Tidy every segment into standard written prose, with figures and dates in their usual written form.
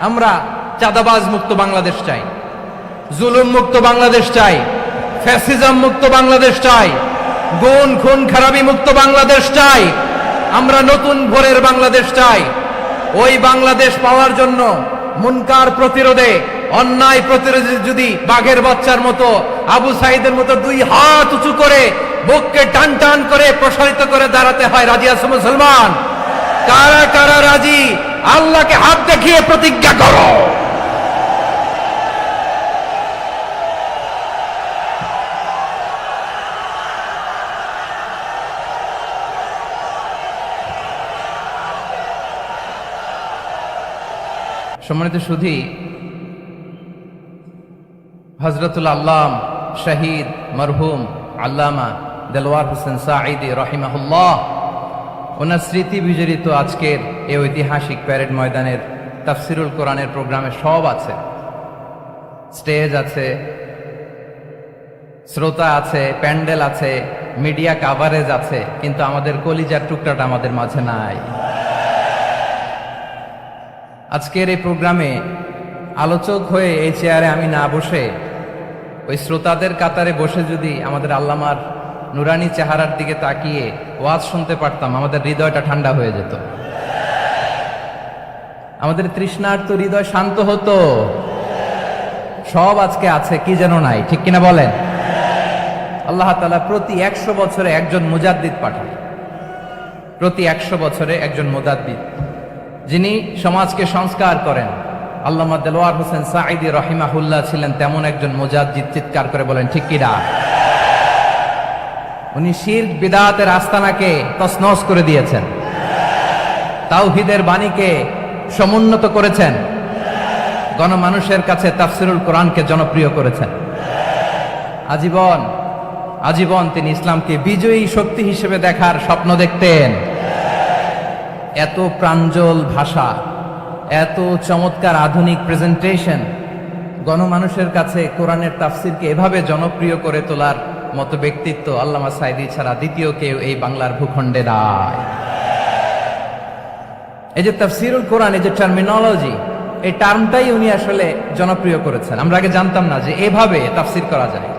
আমরা চাঁদাবাজ মুক্ত বাংলাদেশ চাই, জুলুম মুক্ত বাংলাদেশ চাই, ফ্যাসিজম মুক্ত বাংলাদেশ চাই, গুণ খুন খারাপি মুক্ত বাংলাদেশ চাই। আমরা নতুন ভোরের বাংলাদেশ চাই। ওই বাংলাদেশ পাওয়ার জন্য মুনকার প্রতিরোধে, অন্যায় প্রতিরোধে যদি বাঘের বাচ্চার মতো, আবু সাইদের মতো দুই হাত উঁচু করে বুককে টান টান করে প্রসারিত করে দাঁড়াতে হয়, রাজি আছো মুসলমান? কারা কারা রাজি? আল্লাহকে হাত দেখিয়ে প্রতিজ্ঞা করো। সম্মানিত সুধী, হযরতুল আল্লাম শহীদ মরহুম আল্লামা দেলওয়ার হোসেন সাঈদী রাহিমাহুল্লাহ, ওনার স্মৃতি বিজড়িত আজকের এই ঐতিহাসিক প্যারেড ময়দানের তাফসিরুল কোরআনের প্রোগ্রামে সব আছে। স্টেজ আছে, শ্রোতা আছে, প্যান্ডেল আছে, মিডিয়া কাভারেজ আছে, কিন্তু আমাদের কলিজার টুকরাটা আমাদের মাঝে নাই। আজকের এই প্রোগ্রামে আলোচক হয়ে এই চেয়ারে আমি না বসে ওই শ্রোতাদের কাতারে বসে যদি আমাদের আল্লামার নুরানি চেহারার দিকে তাকিয়ে ওয়াজ শুনতে পারতাম, আমাদের হৃদয়টা ঠান্ডা হয়ে যেত, আমাদের তৃষ্ণার্ত হৃদয় শান্ত হতো। সব আজকে আছে, কি যেন নাই, ঠিক কিনা বলেন? আল্লাহ তাআলা প্রতি 100 বছরে একজন মুজাদ্দিদ পাঠান, প্রতি 100 বছরে একজন মুজাদ্দিদ, যিনি সমাজকে সংস্কার করেন। আল্লামা দেলওয়ার হোসেন সাঈদী রাহিমাহুল্লাহ ছিলেন তেমন একজন মুজাদ্দিদ। চিৎকার করে বলেন ঠিক কিনা? উনি শিরক বিদআতের আস্তানাকে তছনছ করে দিয়েছেন, তাওহীদের বাণীকে সমুন্নত করেছেন, গণমানুষের কাছে তাফসিরুল কোরআনকে জনপ্রিয় করেছেন। আজীবন আজীবন তিনি ইসলামকে বিজয়ী শক্তি হিসেবে দেখার স্বপ্ন দেখতেন। এত প্রাঞ্জল ভাষা, এত চমৎকার আধুনিক প্রেজেন্টেশন, গণমানুষের কাছে কোরআনের তাফসিরকে এভাবে জনপ্রিয় করে তোলার মতো ব্যক্তিত্ব আল্লামা সাঈদী ছাড়া দ্বিতীয় কেউ এই বাংলার ভূখণ্ডে নাই। এই যে তাফসিরুল কোরআন, এই যে টার্মিনোলজি, এই টার্মটাই উনি আসলে জনপ্রিয় করেছেন। আমরা আগে জানতাম না যে এভাবে তাফসির করা যায়,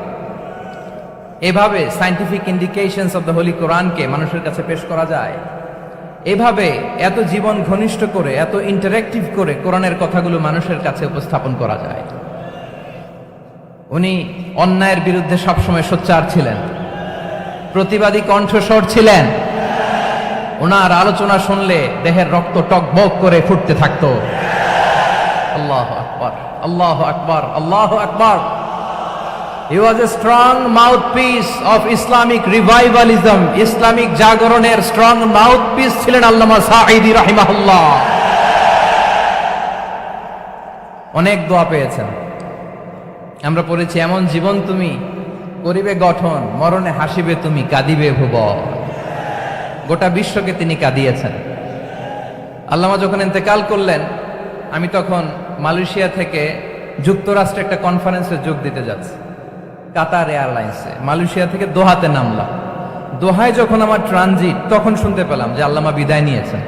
এভাবে scientific indications of the Holi কোরআনকে মানুষের কাছে পেশ করা যায়, এভাবে এত জীবন ঘনিষ্ঠ করে, এত ইন্টারেক্টিভ করে কোরআনের কথাগুলো মানুষের কাছে উপস্থাপন করা যায়। উনি অন্যায়ের বিরুদ্ধে সবসময় সোচ্চার ছিলেন, প্রতিবাদী কণ্ঠস্বর ছিলেন। ওনার আলোচনা শুনলে দেহের রক্ত টকবক করে ফুটতে থাকতো। আল্লাহু আকবার, আল্লাহু আকবার, আল্লাহু আকবার। He was a strong mouthpiece of Islamic revivalism. Islamic জাগরণের স্ট্রং মাউথপিস ছিলেন আল্লামা সাঈদী রাহিমাহুল্লাহ। অনেক দোয়া পেয়েছেন, আমরা পড়েছি, এমন জীবন তুমি করিবে গঠন, মরণে হাসিবে তুমি, কাঁদিবে ভুবন। গোটা বিশ্বকে তিনি কাঁদিয়েছেন। আল্লামা যখন ইন্তেকাল করলেন, আমি তখন মালয়েশিয়া থেকে যুক্তরাষ্ট্রে একটা কনফারেন্সে যোগ দিতে যাচ্ছি, কাতার এয়ারলাইন্সে। মালয়েশিয়া থেকে দোহাতে নামলাম। দোহায় যখন আমার ট্রানজিট, তখন শুনতে পেলাম যে আল্লামা বিদায় নিয়েছেন।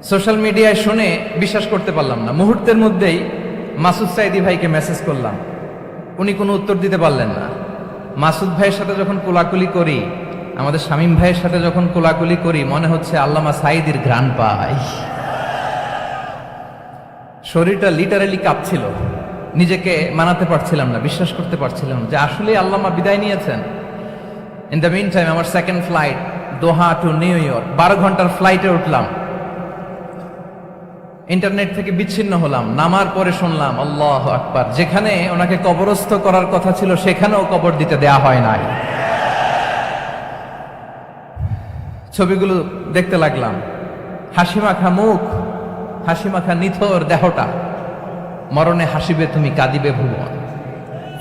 সোশ্যাল মিডিয়ায় শুনে বিশ্বাস করতে পারলাম না। মুহূর্তের মধ্যেই মাসুদ সাঈদী ভাইকে মেসেজ করলাম, উনি কোনো উত্তর দিতে পারলেন না। মাসুদ ভাইয়ের সাথে যখন কোলাকুলি করি, আমাদের শামীম ভাইয়ের সাথে যখন কোলাকুলি করি, মনে হচ্ছে আল্লামা সাঈদীর ঘ্রাণ পাই। শরীরটা লিটারালি কাঁপছিল, নিজেকে মানাতে পারছিলাম না, বিশ্বাস করতে পারছিলাম যে আসলে আল্লামা বিদায় নিয়েছেন। ইন দ্য মিন টাইম আমার সেকেন্ড ফ্লাইট, দোহা টু নিউ ইয়র্ক, 12 ঘন্টার ফ্লাইটে উঠলাম। ইন্টারনেট থেকে বিচ্ছিন্ন হলাম। নামার পরে শুনলাম আল্লাহু আকবার, যেখানে ওনাকে কবরস্থ করার কথা ছিল সেখানেও কবর দিতে দেয়া হয় নাই। ছবিগুলো দেখতে লাগলাম, হাসিমাখা মুখ, হাসিমাখা নিথর দেহটা, মরণে হাসিবে তুমি, কাঁদিবে ভুবন।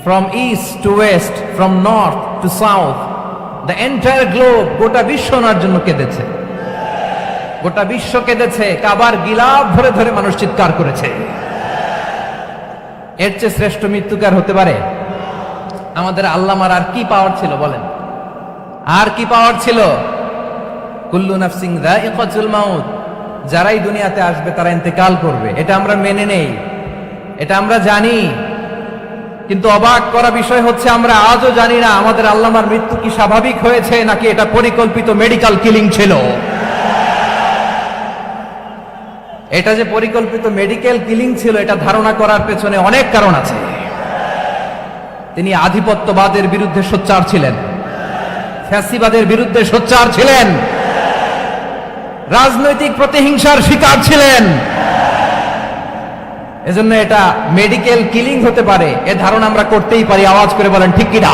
From east to west, from north to south, the entire globe, গোটা বিশ্ব ওনার জন্য কেঁদেছে, গোটা বিশ্ব কেঁদেছে। কাবার গিলাফ ধরে ধরে মানুষ চিৎকার করেছে। এর চেয়ে শ্রেষ্ঠ মৃত্যুকার হতে পারে? আমাদের আল্লামার আর কি পাওয়ার ছিল বলেন? আর কি পাওয়ার ছিল? কুল্লু নাফসিন যায়িকাতুল মাউত, যারাই দুনিয়াতে আসবে তারা ইন্তেকাল করবে, এটা আমরা মেনে নেই, এটা আমরা জানি। কিন্তু অবাক করা বিষয় হচ্ছে আমরা আজও জানি না আমাদের আল্লামার মৃত্যু কি স্বাভাবিক হয়েছে নাকি এটা পরিকল্পিত মেডিকেল কিলিং ছিল। এটা যে পরিকল্পিত মেডিকেল কিলিং ছিল এটা ধারণা করার পেছনে অনেক কারণ আছে। তিনি আধিপত্যবাদের বিরুদ্ধে সোচ্চার ছিলেন, ফ্যাসিবাদের বিরুদ্ধে সোচ্চার ছিলেন, রাজনৈতিক প্রতিহিংসার শিকার ছিলেন। এজন্য এটা মেডিকেল কিলিং হতে পারে এ ধারণা আমরা করতেই পারি। আওয়াজ করে বলেন ঠিক কিনা?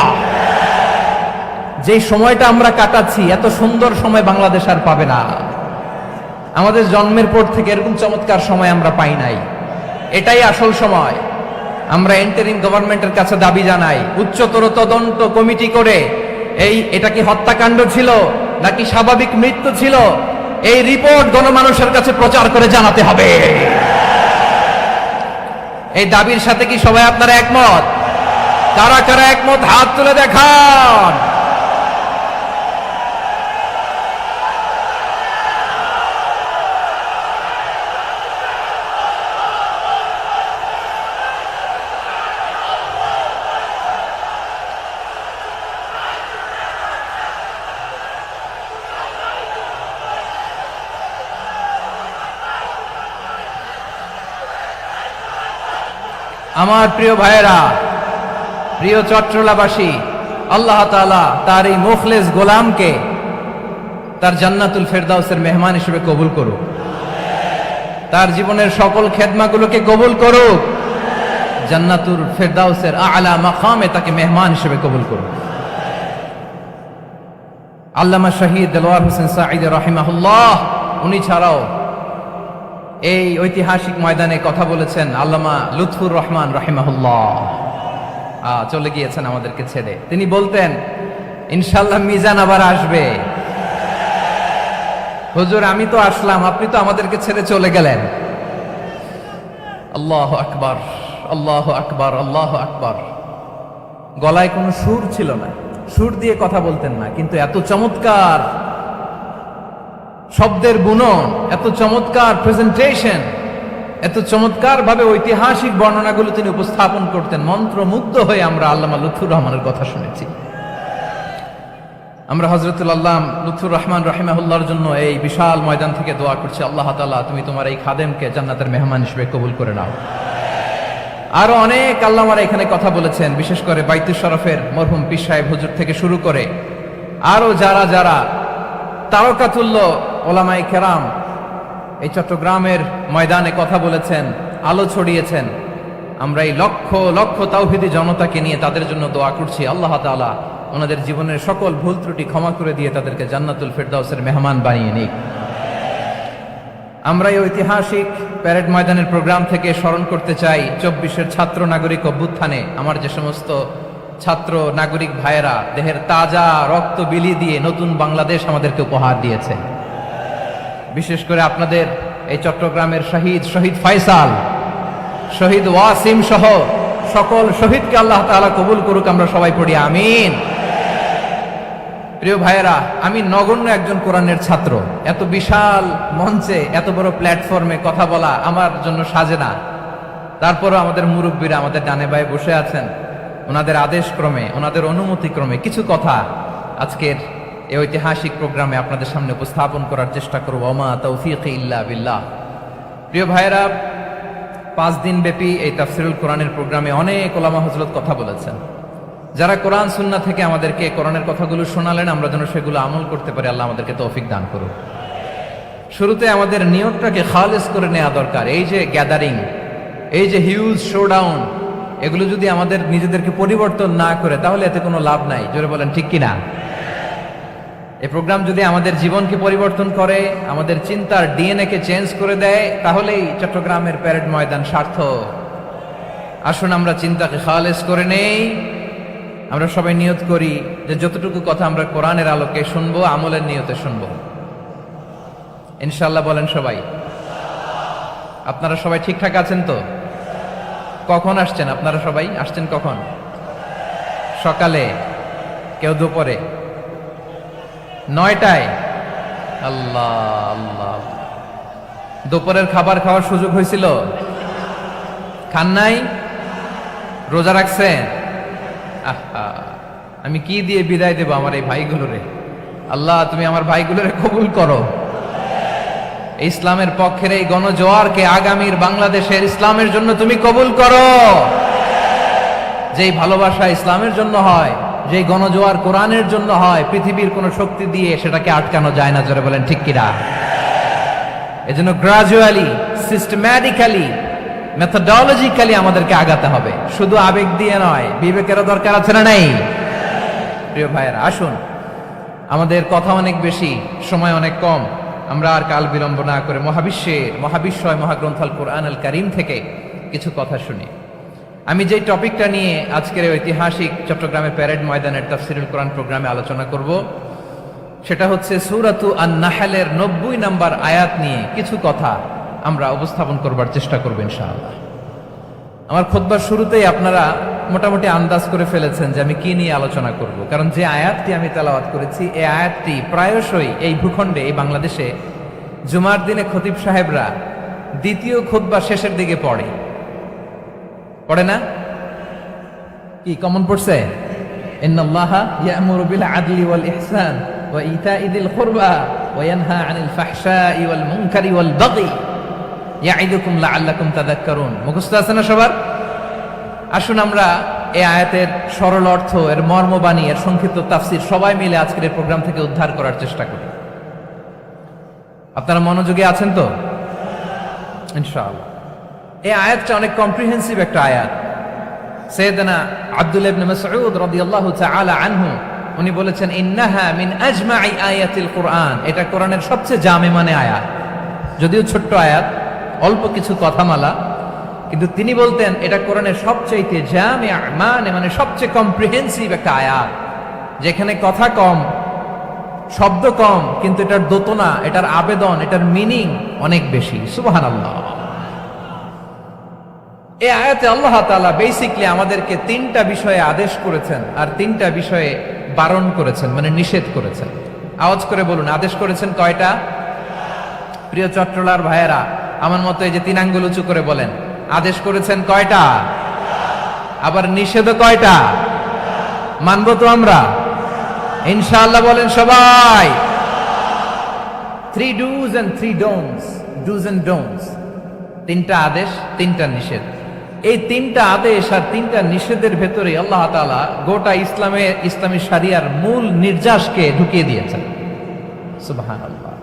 যে সময়টা আমরা কাটাচ্ছি এত সুন্দর সময় বাংলাদেশ আর পাবে না। আমাদের জন্মের পর থেকে এরকম চমৎকার সময় আমরা পাই নাই। এটাই আসল সময়। আমরা ইন্টারিম গভর্নমেন্টের কাছে দাবি জানাই, উচ্চতর তদন্ত কমিটি করে এটা কি হত্যাকাণ্ড ছিল নাকি স্বাভাবিক মৃত্যু ছিল, এই রিপোর্ট গণমানুষের কাছে প্রচার করে জানাতে হবে। এই দাবির সাথে কি সবাই আপনারা একমত? কারা কারা একমত হাত তুলে দেখান। আমার প্রিয় ভাইয়েরা, প্রিয় চট্টলাবাসী, আল্লাহ তাআলা তার এই মুখলেস গোলামকে তার জান্নাতুল ফেরদাউসের মেহমান হিসেবে কবুল করুক, তার জীবনের সকল খেদমাগুলোকে কবুল করুক, জান্নাতুল ফেরদাউসের আলা মাকামে তাকে মেহমান হিসেবে কবুল করুক। আল্লামা শহীদ দেলোয়ার হোসেন সাঈদী রাহিমাহুল্লাহ, উনি ছাড়াও এই ঐতিহাসিক ময়দানে কথা বলেছেন আল্লামা লুৎফুর রহমান রাহিমাহুল্লাহ। চলে গিয়েছেন আমাদেরকে ছেড়ে। তিনি বলতেন, ইনশাআল্লাহ মিজান আবার আসবে। হুজুর আমি তো আসলাম, আপনি তো আমাদেরকে ছেড়ে চলে গেলেন। আল্লাহু আকবার, আল্লাহু আকবার, আল্লাহু আকবার। গলায় কোনো সুর ছিল না, সুর দিয়ে কথা বলতেন না, কিন্তু এত চমৎকার শব্দের বুনন, এত চমৎকার প্রেজেন্টেশন, এত চমৎকার ভাবে ঐতিহাসিক বর্ণনাগুলো তিনি উপস্থাপন করতেন। মন্ত্রমুগ্ধ হয়ে আমরা আল্লামা লুৎফুর রহমানের কথা শুনেছি। আমরা হযরতুল আল্লাম লুৎফুর রহমান রাহিমাহুল্লাহর জন্য এই বিশাল ময়দান থেকে দোয়া করছি, আল্লাহ তাআলা তুমি তোমার এই খাদেমকে জান্নাতের মেহমান হিসেবে কবুল করে নাও। আরো অনেক আল্লামারা এখানে কথা বলেছেন, বিশেষ করে বাইতুল শরফের মরহুম পীর সাহেব হুজুর থেকে শুরু করে আরো যারা যারা তারকাতুল্য ওলামায়ে কেরাম এই চট্টগ্রামের ময়দানে কথা বলেছেন, আলো ছড়িয়েছেন। আমরা এই লক্ষ লক্ষ তাওহীদি জনতাকে নিয়ে তাদের জন্য দোয়া করছি, আল্লাহ তাআলা ওনাদের জীবনের সকল ভুল ত্রুটি ক্ষমা করে দিয়ে তাদেরকে জান্নাতুল ফেরদাউসের মেহমান বানিয়ে নিক। আমরা এই ঐতিহাসিক প্যারেড ময়দানের প্রোগ্রাম থেকে স্মরণ করতে চাই 24-এর ছাত্র নাগরিক অভ্যুত্থানে আমার যে সমস্ত ছাত্র নাগরিক ভাইয়েরা দেহের তাজা রক্ত বিলি দিয়ে নতুন বাংলাদেশ আমাদেরকে উপহার দিয়েছে। বিশেষ করে আপনাদের এই চট্টগ্রামের শহীদ ফয়সাল, শহীদ ওয়াসিম সহ সকল শহীদকে আল্লাহ তাআলা কবুল করুক। আমরা সবাই পড়ি আমিন। প্রিয় ভাইয়েরা, আমি নগণ্য একজন কোরআনের ছাত্র, এত বিশাল মঞ্চে এত বড় প্ল্যাটফর্মে কথা বলা আমার জন্য সাজে না। তারপরও আমাদের মুরব্বীরা আমাদের ডানে বায়ে বসে আছেন, ওনাদের আদেশ ক্রমে, ওনাদের অনুমতি ক্রমে কিছু কথা আজকের এই ঐতিহাসিক প্রোগ্রামে আপনাদের সামনে উপস্থাপন করার চেষ্টা করব। ওমা তৌফিক ইল্লা বিল্লাহ। প্রিয় ভাইয়েরা, 5 দিন ব্যাপী এই তাফসিরুল কোরআনের প্রোগ্রামে অনেক ওলামা হযরত কথা বলেছেন। যারা কোরআন সুন্নাহ থেকে আমাদেরকে কোরআনের কথাগুলো শোনালেন, আমরা যেন সেগুলো আমল করতে পারি, আল্লাহ আমাদেরকে তৌফিক দান করুন। শুরুতে আমাদের নিয়তটাকে খালেস করে নেওয়া দরকার। এই যে গ্যাদারিং, এই যে হিউজ শোডাউন, এগুলো যদি আমাদের নিজেদেরকে পরিবর্তন না করে তাহলে এতে কোনো লাভ নাই। জোরে বলেন ঠিক কিনা? এই প্রোগ্রাম যদি আমাদের জীবনকে পরিবর্তন করে, আমাদের চিন্তার ডিএনএ কে চেঞ্জ করে দেয়, তাহলেই চট্টগ্রামের প্যারেড ময়দান সার্থক। আসুন আমরা চিন্তাকে খালেস করে নেই। আমরা সবাই নিয়ত করি যে যতটুকু কথা আমরা কোরআনের আলোকে শুনবো, আমলের নিয়তে শুনবো ইনশাআল্লাহ। বলেন সবাই। আপনারা সবাই ঠিকঠাক আছেন তো? কখন আসছেন আপনারা? সবাই আসছেন কখন? সকালে, কেউ দুপুরে, 9টায়? আল্লাহ আল্লাহ। দুপুরের খাবার খাওয়ার সুযোগ হয়েছিল? খান নাই? রোজা রাখছেন? আহা, আমি কি দিয়ে বিদায় দেব আমার এই ভাইগুলোরে? আল্লাহ তুমি আমার ভাইগুলোরে কবুল করো। ইসলামের পক্ষের এই গণজোয়ারকে আগামীর বাংলাদেশের ইসলামের জন্য তুমি কবুল করো। যেই ভালোবাসা ইসলামের জন্য হয়, যেই গণজোয়ার কোরআনের জন্য হয়, পৃথিবীর কোন শক্তি দিয়ে সেটাকে আটকানো যায় না। জোরে বলেন ঠিক কিনা? এজন্য গ্রাজুয়ালি, সিস্টেম্যাটিক্যালি, মেথোডোলজিক্যালি আমাদেরকে আগাতে হবে, শুধু আবেগ দিয়ে নয়। বিবেকেরও দরকার আছে না নাই? প্রিয় ভাইয়েরা, আসুন, আমাদের কথা অনেক বেশি, সময় অনেক কম। আমরা আর কাল বিলম্ব না করে মহাবিশ্বয় মহাগ্রন্থ আল কোরআন আল কারীম থেকে কিছু কথা শুনি। আমি যে টপিকটা নিয়ে আজকের ঐতিহাসিক চট্টগ্রামের প্যারেড ময়দানের তাফসিরুল কোরআন প্রোগ্রামে আলোচনা করব, সেটা হচ্ছে সূরাতু আন-নাহলের 90 নম্বর আয়াত নিয়ে কিছু কথা আমরা উপস্থাপন করবার চেষ্টা করব ইনশাআল্লাহ। আমার খুতবার শুরুতেই আপনারা মোটামুটি আন্দাজ করে ফেলেছেন যে আমি কি নিয়ে আলোচনা করব, কারণ যে আয়াতটি আমি তেলাওয়াত করেছি এই আয়াতটি প্রায়শই এই ভূখণ্ডে, এই বাংলাদেশে জুমার দিনে খতিব সাহেবরা দ্বিতীয় খুতবা শেষের দিকে পড়ে না? কি কমন পড়ছে? ইন্নাল্লাহা ইয়া'মুরু বিল আদলি ওয়াল ইহসান ওয়া ইতাই যিল কুরবা ওয়া ইয়ানহা আনিল ফাহশাই ওয়াল মুনকারি ওয়াল বাগি ইয়াইদুকুম লাআল্লাকুম তাযাক্কারুন। মুখস্থ আছে না সবার? আসুন আমরা এই আয়াতের সরল অর্থ, এর মর্মবাণী, এর সংক্ষিপ্ত তাফসীর সবাই মিলে আজকের এই প্রোগ্রাম থেকে উদ্ধার করার চেষ্টা করি। আপনারা মনোযোগী আছেন তো? ইনশাআল্লাহ। এই আয়াতটা অনেক কম্প্রিহেন্সিভ একটা আয়াত। সাইয়েদনা আব্দুল্লাহ ইবনে মাসউদ রাদিয়াল্লাহু তাআলা আনহু উনি বলেছেন, ইন্নাহা মিন আজমাই আয়াতিল কুরআন, এটা কোরআনের সবচেয়ে জামে মানে আয়াত। যদিও ছোট্ট আয়াত, অল্প কিছু কথামালা, কিন্তু তিনি বলতেন এটা কোরআনের সবচাইতে জামে মানে সবচেয়ে কম্প্রিহেন্সিভ একটা আয়াত, যেখানে কথা কম, শব্দ কম, কিন্তু এটার দোতনা, এটার আবেদন, এটার মিনিং অনেক বেশি। সুবহানাল্লাহ। এই আয়াতে আল্লাহ তাআলা বেসিক্যালি আমাদেরকে 3টা বিষয়ে আদেশ করেছেন আর 3টা বিষয়ে বারণ করেছেন, মানে নিষেধ করেছেন। আওয়াজ করে বলুন, আদেশ করেছেন কয়টা? প্রিয় চট্টলার ভাইয়েরা, আমার মতো এই যে 3 আঙ্গুল উঁচু করে বলেন, আদেশ করেছেন কয়টা? আবার নিষেধও কয়টা? মানবো তো আমরা ইনশাআল্লাহ? বলেন সবাই। 3 do's and 3 don'ts, do's and don'ts, 3টা আদেশ, 3টা নিষেধ। এই 3টা আদেশ আর 3টা নিষেধের ভেতরে আল্লাহ তাআলা গোটা ইসলামী শরিয়ার মূল নির্যাসকে ঢুকিয়ে দিয়েছেন। সুবহানাল্লাহ।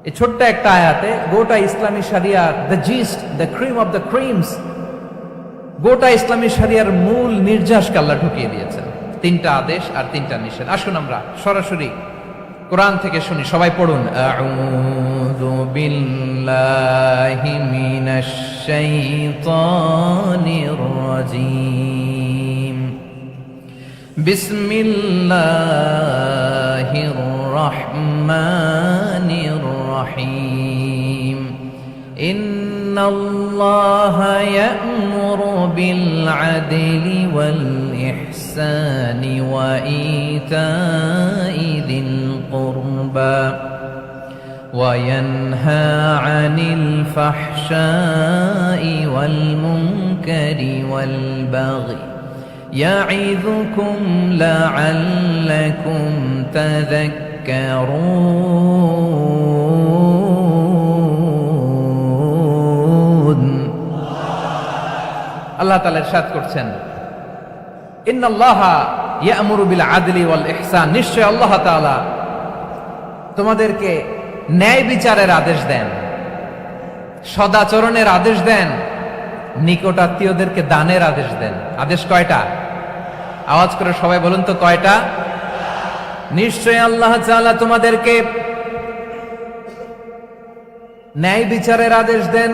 এই ছোট্ট একটা আয়াতে গোটা ইসলামী শরিয়ার, the gist, the cream of the creams, গোটা ইসলামী শরিয়ার মূল নির্যাসকে আল্লাহ ঢুকিয়ে দিয়েছেন। 3টা আদেশ আর 3টা নিষেধ। আসুন আমরা সরাসরি কোরআন থেকে শুনি, সবাই পড়ুন। আউযু বিল্লাহি মিনাশ শাইতানির রাজীম। বিসমিল্লাহির রাহমানির রাহিম। ইন্নাল্লাহা ইয়া'মুরু বিল আদলি ওয়াল ইহসানি ওয়া ইতাই যিল কুরবা ওয়া ইয়ানহা আনিল ফাহশাই ওয়াল মুনকারি ওয়াল বাগি ইয়াইযুকুম লাআল্লাকুম তাযাক্কারুন। আল্লাহ তাআলা ইরশাদ করছেন, ইন্নাল্লাহা ইয়া'মুরু বিল আদলি ওয়াল ইহসান, নিশ্চয় আল্লাহ তাআলা তোমাদেরকে ন্যায় বিচারের আদেশ দেন, সদাচরণের আদেশ দেন, নিকটাত্মীয়দেরকে দানের আদেশ দেন। আদেশ কয়টা? আওয়াজ করে সবাই বলুন তো কয়টা? নিশ্চয় আল্লাহ তাআলা তোমাদেরকে ন্যায় বিচারের আদেশ দেন,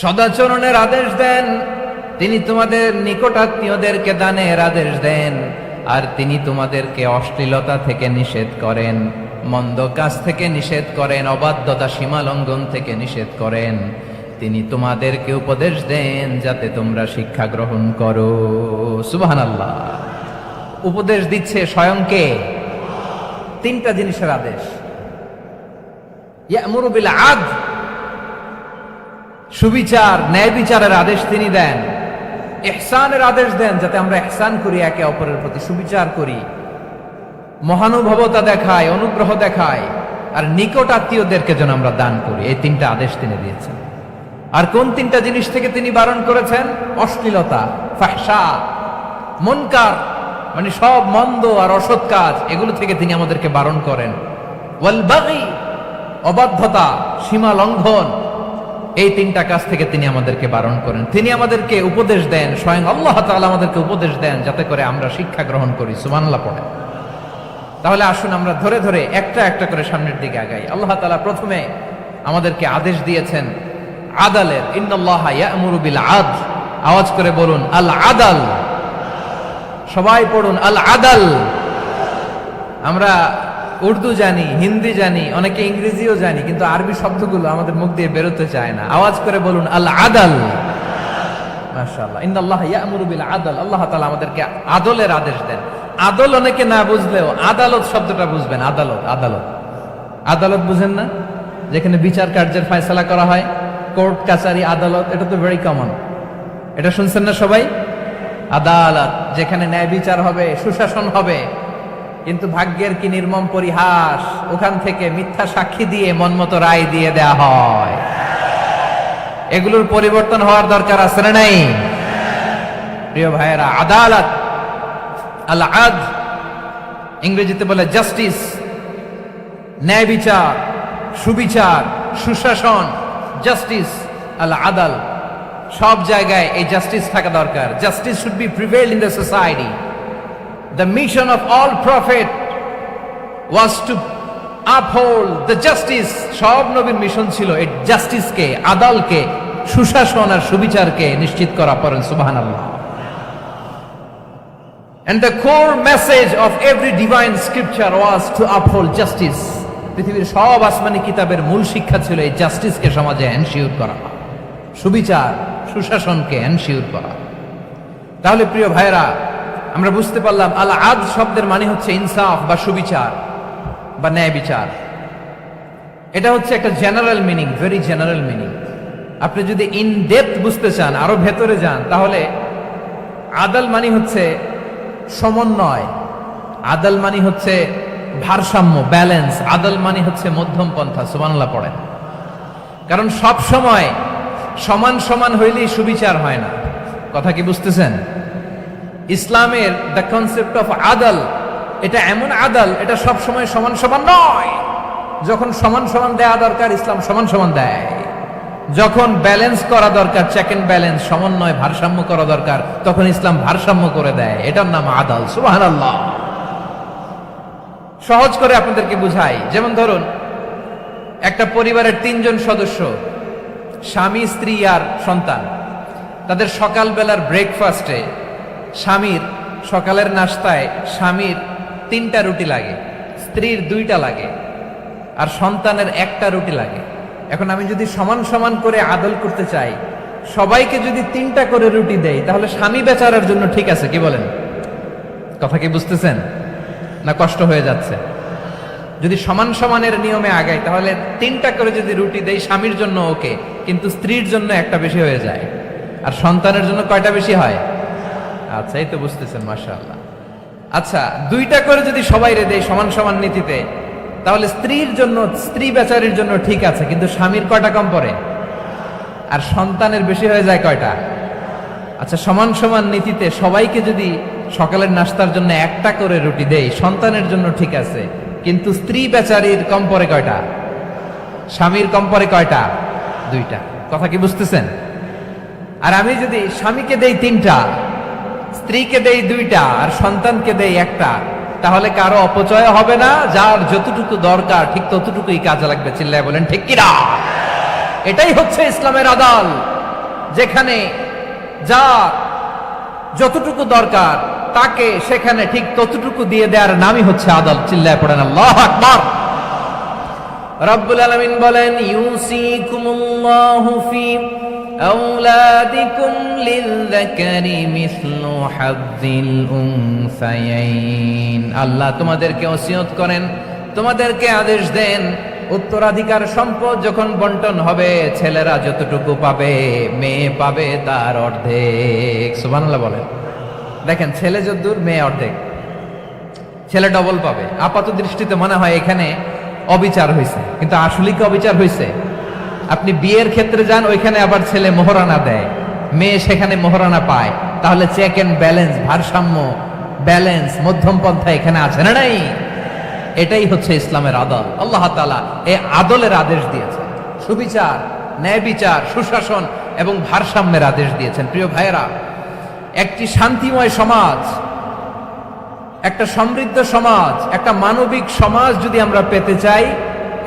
সদাচরণের আদেশ দেন, তিনি তোমাদের নিকটাত্মীয়দেরকে দানের আদেশ দেন, আর তিনি তোমাদেরকে অশ্লীলতা থেকে নিষেধ করেন, মন্দ কাজ থেকে নিষেধ করেন, অবাধ্যতা সীমা লঙ্ঘন থেকে নিষেধ করেন। তিনি তোমাদেরকে উপদেশ দেন যাতে তোমরা শিক্ষা গ্রহণ করো। সুবহানাল্লাহ। উপদেশ দিচ্ছে স্বয়ং কে? 3টা জিনিসের আদেশ। ইয়া'মুরু বিল আদল, সুবিচার ন্যায় বিচারের আদেশ তিনি দেন, ইহসানের আদেশ দেন, যাতে আমরা ইহসান করি, একে অপরের প্রতি সুবিচার করি, মহানুভবতা দেখায়, অনুগ্রহ দেখায়, আর নিকট আত্মীয়দেরকে যেন আমরা দান করি। এই তিনটা আদেশ তিনি দিয়েছেন। আর কোন তিনটা জিনিস থেকে তিনি বারণ করেছেন? অশ্লীলতা, ফাহশা, মুনকার, মানে সব মন্দ আর অসৎ কাজ, এগুলো থেকে তিনি আমাদেরকে বারণ করেন। ওয়াল বাগি, অবাধ্যতা, সীমা লঙ্ঘন, এই তিনটা কাজ থেকে তিনি আমাদেরকে বারণ করেন। তিনি আমাদেরকে উপদেশ দেন, স্বয়ং আল্লাহ তাআলা আমাদেরকে উপদেশ দেন, যাতে করে আমরা শিক্ষা গ্রহণ করি। সুবহানাল্লাহ পড়ে। তাহলে আসুন আমরা ধরে ধরে একটা একটা করে সামনের দিকে আগাই। আল্লাহ তাআলা প্রথমে আমাদেরকে আদেশ দিয়েছেন আদালের। ইন্নাল্লাহা ইয়া'মুরু বিল আদল। আওয়াজ করে বলুন আল আদাল। সবাই পড়ুন আল আদাল। আমরা উর্দু জানি, হিন্দি জানি, অনেকে ইংরেজিও জানি, কিন্তু আরবি শব্দগুলো আমাদের মুখ দিয়ে বেরোতে চায় না। আওয়াজ করে বলুন আল আদাল। মাশাআল্লাহ। ইন্নাল্লাহা ইয়া'মুরু বিল আদল। আল্লাহ তাআলা আমাদেরকে আদলের আদেশ দেন। আদল অনেকে না বুঝলেও আদালত শব্দটা বুঝবেন। আদালত, আদালত, আদালত বুঝেন না? যেখানে বিচার কার্যের ফয়সালা করা হয়, কোর্ট কাচারি আদালত, এটা তো ভেরি কমন। এটা শুনছেন না সবাই? আদালত, যেখানে ন্যায় বিচার হবে, সুশাসন হবে। কিন্তু ভাগ্যের কি নির্মম পরিহাস, ওখান থেকে মিথ্যা সাক্ষী দিয়ে মনমতো রায় দিয়ে দেয়া হয়। এগুলোর পরিবর্তন হওয়ার দরকার আছে না নাই? প্রিয় ভাইয়েরা, আদালত, আল আদল, ইংরেজিতে বলে জাস্টিস, ন্যায় বিচার, সুবিচার, সুশাসন, জাস্টিস, আল আদল, সব জায়গায় এই জাস্টিস থাকা দরকার। Justice should be prevail in the society. The mission of all prophet was to uphold the justice. সব নবীর মিশন ছিল এই জাস্টিসকে, আদালকে, সুশাসন আর সুবিচারকে নিশ্চিত করা। পড়েন সুবহানাল্লাহ। And the core message of every divine scripture was to uphold justice. পৃথিবীর সব আসমানি কিতাবের মূল শিক্ষা ছিল এই জাস্টিসকে সমাজে এনশিওর করা, সুবিচার, সুশাসনকে এনশিওর করা। তাহলে প্রিয় ভাইরা, আমরা বুঝতে পারলাম আল আদল শব্দের মানে হচ্ছে ইনসাফ বা সুবিচার বা ন্যায় বিচার। এটা হচ্ছে একটা general meaning, very general meaning. আপনি যদি ইন ডেপথ বুঝতে চান, আরো ভেতরে যান, তাহলে আদল মানে হচ্ছে সমন্বয়, আদল মানে হচ্ছে ভারসাম্য, ব্যালেন্স। আদল মানে হচ্ছে মধ্যম পন্থা। সুবহানাল্লাহ পড়েন। কারণ সব সময় সমান সমান হইলেই সুবিচার হয় না। কথা কি বুঝতেছেন? ইসলামের দ্য কনসেপ্ট অফ আদল, এটা এমন আদল, এটা সব সময় সমান সমান নয়। যখন সমান সমান দেয়া দরকার, ইসলাম সমান সমান দেয়। যখন ব্যালেন্স করা দরকার, চেক এন্ড ব্যালেন্স, সমন্বয়, ভারসাম্য করা দরকার, তখন ইসলাম ভারসাম্য করে দেয়। এটার নাম আদল। সুবহানাল্লাহ। সহজ করে আপনাদেরকে বুঝাই। যেমন ধরুন, একটা পরিবারের 3 জন সদস্য, স্বামী, স্ত্রী আর সন্তান। তাদের সকালবেলার ব্রেকফাস্টে, স্বামীর সকালের নাস্তায় স্বামীর 3টা রুটি লাগে, স্ত্রীর 2টা লাগে, আর সন্তানের 1টা রুটি লাগে। এখন আমি যদি সমান সমান করে আদল করতে চাই, সবাইকে যদি 3টা করে রুটি দেই, তাহলে স্বামী বেচারার জন্য ঠিক আছে? কি বলেন? কথা কি বুঝতেছেন না কষ্ট হয়ে যাচ্ছে? যদি সমান সমানের নিয়মে আগাই, তাহলে 3টা করে যদি রুটি দেই, স্বামীর জন্য ওকে, কিন্তু স্ত্রীর জন্য 1টা বেশি হয়ে যায়। আর সন্তানের জন্য কয়টা বেশি হয়? আচ্ছা, এই তো বুঝতেছেন, মাশাআল্লাহ। আচ্ছা, 2টা করে যদি সবাই রে দেয় সমান সমান নীতিতে, তাহলে স্ত্রীর জন্য, স্ত্রী বেচারির জন্য ঠিক আছে, কিন্তু স্বামীর কয়টা কম পড়ে? আর সন্তানের বেশি হয়ে যায় কয়টা? আচ্ছা, সমান সমান নীতিতে সবাইকে যদি সকালের নাস্তার জন্য 1টা করে রুটি দেই, সন্তানের জন্য ঠিক আছে, কিন্তু স্ত্রী বেচারির কম পড়ে কয়টা? স্বামীর কম পড়ে কয়টা? 2টা। কথা কি বুঝতেছেন? আর আমি যদি স্বামীকে দেই 3টা, স্ত্রীকে দেই 2টা, আর সন্তানকে দেই 1টা, তাহলে কারো অপচয় হবে না। যার যতটুকু দরকার ঠিক ততটুকুই কাজে লাগবে। চিল্লায় বলেন ঠিক কিনা? এটাই হচ্ছে ইসলামের আদল, যেখানে যার যতটুকু দরকার তাকে সেখানে ঠিক ততটুকু দিয়ে দেওয়ার নামই হচ্ছে আদল। চিল্লায় পড়েন আল্লাহু আকবার। রব্বুল আলামিন বলেন, ইউসিকুমুল্লাহু ফি আওলাদিকুম লিযযাকারি মিসলু হাযযিল উনসায়াইন। আল্লাহ তোমাদেরকে ওসিয়ত করেন, তোমাদেরকে আদেশ দেন, উত্তরাধিকার সম্পদ যখন বন্টন হবে, ছেলেরা যতটুকু পাবে, মেয়ে পাবে তার অর্ধেক। সুবহানাল্লাহ বলেন। দেখেন, ছেলে যদ্দূর, মেয়ে অর্ধেক, ছেলে ডবল পাবে। আপাত দৃষ্টিতে মনে হয় এখানে অবিচার হয়েছে, কিন্তু আসলে কি অবিচার হয়েছে? আপনি বিয়ের ক্ষেত্রে যান, ওইখানে আবার ছেলে মোহরানা দেয়, মেয়ে সেখানে মোহরানা পায়। তাহলে চেক এন্ড ব্যালেন্স, ভারসাম্য, ব্যালেন্স, মধ্যম পন্থা এখানে আছে না নাই? এটাই হচ্ছে ইসলামের আদল। আল্লাহ তাআলা এই আদলের আদেশ দিয়েছেন, সুবিচার, ন্যায় বিচার, সুশাসন এবং ভারসাম্যের আদেশ দিয়েছেন। প্রিয় ভাইয়েরা, একটি শান্তিময় সমাজ, একটা সমৃদ্ধ সমাজ, একটা মানবিক সমাজ যদি আমরা পেতে চাই,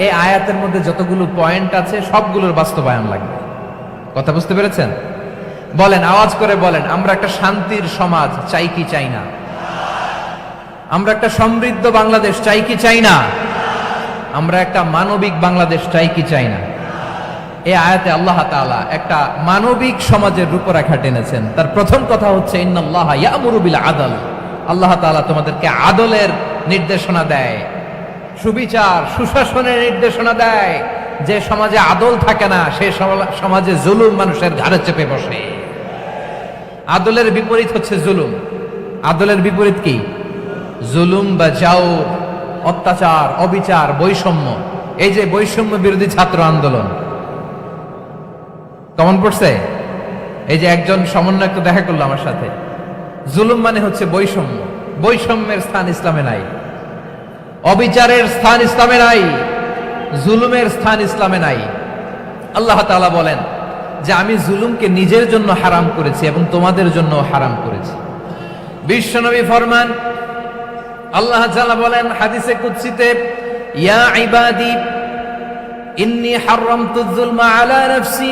এই আয়াতের মধ্যে যতগুলো পয়েন্ট আছে সবগুলোর বাস্তবায়ন লাগবে। কথা বুঝতে পেরেছেন? বলেন, আওয়াজ করে বলেন, আমরা একটা শান্তির সমাজ চাই কি চাই না? আমরা একটা সমৃদ্ধ বাংলাদেশ চাই কি চাই না? আমরা একটা মানবিক বাংলাদেশ চাই কি চাই না? এই আয়াতে আল্লাহ তাআলা একটা মানবিক সমাজের রূপরেখা টেনেছেন। তার প্রথম কথা হচ্ছে ইন্নাল্লাহা ইয়ামুরু বিল আদল। আল্লাহ তাআলা তোমাদেরকে আদলের নির্দেশনা দেয়, সুবিচার, সুশাসনের নির্দেশনা দেয়। যে সমাজে আদল থাকে না, সেই সমাজে জুলুম মানুষের ঘাড়ে চেপে বসে। আদলের বিপরীত হচ্ছে জুলুম। আদলের বিপরীত কি? জুলুম বা জাওর, অত্যাচার, অবিচার, বৈষম্য। এই যে বৈষম্য বিরোধী ছাত্র আন্দোলন কেমন পড়ছে? এই যে একজন সমন্বয়ক তো দেখা করলো আমার সাথে। জুলুম মানে হচ্ছে বৈষম্য। বৈষম্যের স্থান ইসলামে নাই, অবিচারের স্থান ইসলামে নাই, জুলুমের স্থান ইসলামে নাই। আল্লাহ তাআলা বলেন যে আমি জুলুমকে নিজের জন্য হারাম করেছি এবং তোমাদের জন্য হারাম করেছি। বিশ্বনবী ফরমান, আল্লাহ তাআলা বলেন হাদিসে কুদসিতে, ইয়া ইবাদি ইন্নী হারামতুয যুলমা আলা নাফসি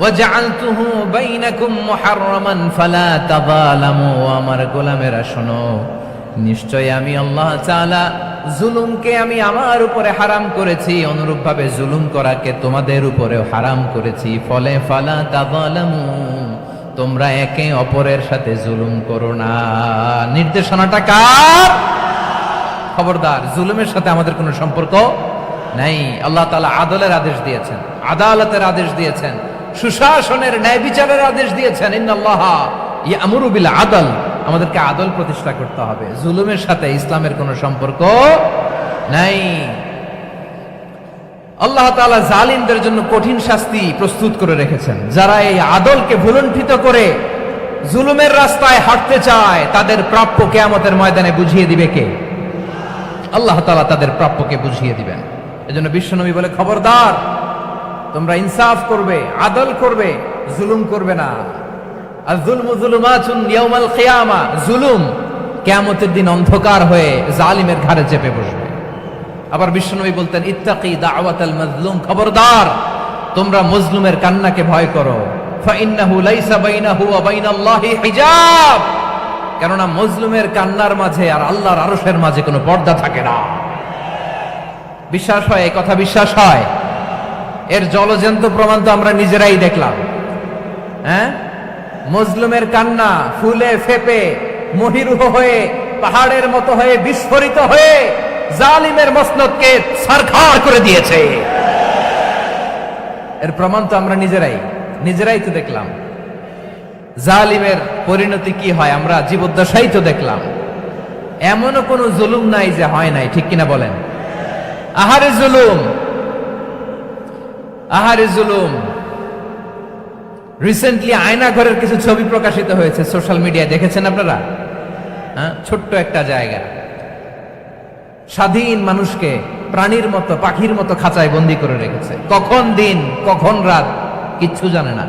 ওয়া জাআলতুহু বাইনাকুম মুহাররামান ফালা তাযালামু। আমার গোলামেরা শোনো, নিশ্চয় আমি আল্লাহ তাআলা জুলুমকে আমি আমার উপরে হারাম করেছি, অনুরূপভাবে জুলুম করাকে তোমাদের উপরেও হারাম করেছি। ফলে ফালা তাযালামু, তোমরা একে অপরের সাথে জুলুম করো না। নির্দেশনাটা কার? খবরদার, জুলুমের সাথে আমাদের কোনো সম্পর্ক নাই। আল্লাহ তাআলা আদলের আদেশ দিয়েছেন, আদালতের আদেশ দিয়েছেন, সুশাসনের, ন্যায় বিচারের আদেশ দিয়েছেন। ইন্নাল্লাহা ইয়ামুরু বিল আদল। আমাদেরকে আদল প্রতিষ্ঠা করতে হবে। জুলুমের সাথে ইসলামের কোনো সম্পর্ক নাই। আল্লাহ তাআলা জালিমদের জন্য কঠিন শাস্তি প্রস্তুত করে রেখেছেন। যারা এই আদলকে ভুলুণ্ঠিত করে জুলুমের রাস্তায় হাঁটতে চায়, তাদের প্রাপ্য কিয়ামতের ময়দানে বুঝিয়ে দিবে কে? আল্লাহ তাআলা তাদের প্রাপ্যকে বুঝিয়ে দিবেন। এজন্য বিশ্বনবী বলে, খবরদার, তোমরা ইনসাফ করবে, আদল করবে, জুলুম করবে না। আয-যুলমু যুলুমাতুন ইয়াউমাল কিয়ামা। জুলুম কিয়ামতের দিন অন্ধকার হয়ে জালিমের ঘাড়ে চেপে বসবে। আবার বিশ্বনবী বলতেন, ইত্তাকি দাওয়াতাল মাজলুম। খবরদার, তোমরা মজলুমের কান্নাকে ভয় করো। ফাইন্নাহু লাইসা বাইনাহু ওয়া বাইনাল্লাহি হিজাব। কেননা মজলুমের কান্নার মাঝে আর আল্লাহর আরশের মাঝে কোনো পর্দা থাকে না। বিশ্বাস হয়? এই কথা বিশ্বাস হয়? এর জলজন্ত প্রমাণ তো আমরা নিজেরাই দেখলাম। হ্যাঁ, মজলুমের কান্না ফুলে ফেপে মহিরুহ হয়ে, পাহাড়ের মতো হয়ে, বিস্ফোরিত হয়ে জালিমের মসনদকে ছারখার করে দিয়েছে। এর প্রমাণ তো আমরা নিজেরাই তো দেখলাম। জালিমের পরিণতি কি হয় আমরা জীবদ্দশাই তো দেখলাম। এমনও কোনো জুলুম নাই যে হয় নাই, ঠিক কিনা বলেন? আহারে জুলুম, আহারে জুলুম। রিসেন্টলি আয়না ঘরের কিছু ছবি প্রকাশিত হয়েছে সোশ্যাল মিডিয়ায়, দেখেছেন আপনারা? হ্যাঁ, ছোট্ট একটা জায়গা, স্বাধীন মানুষকে প্রাণীর মতো, পাখির মতো খাঁচায় বন্দি করে রেখেছে। কখন দিন কখন রাত কিচ্ছু জানে না,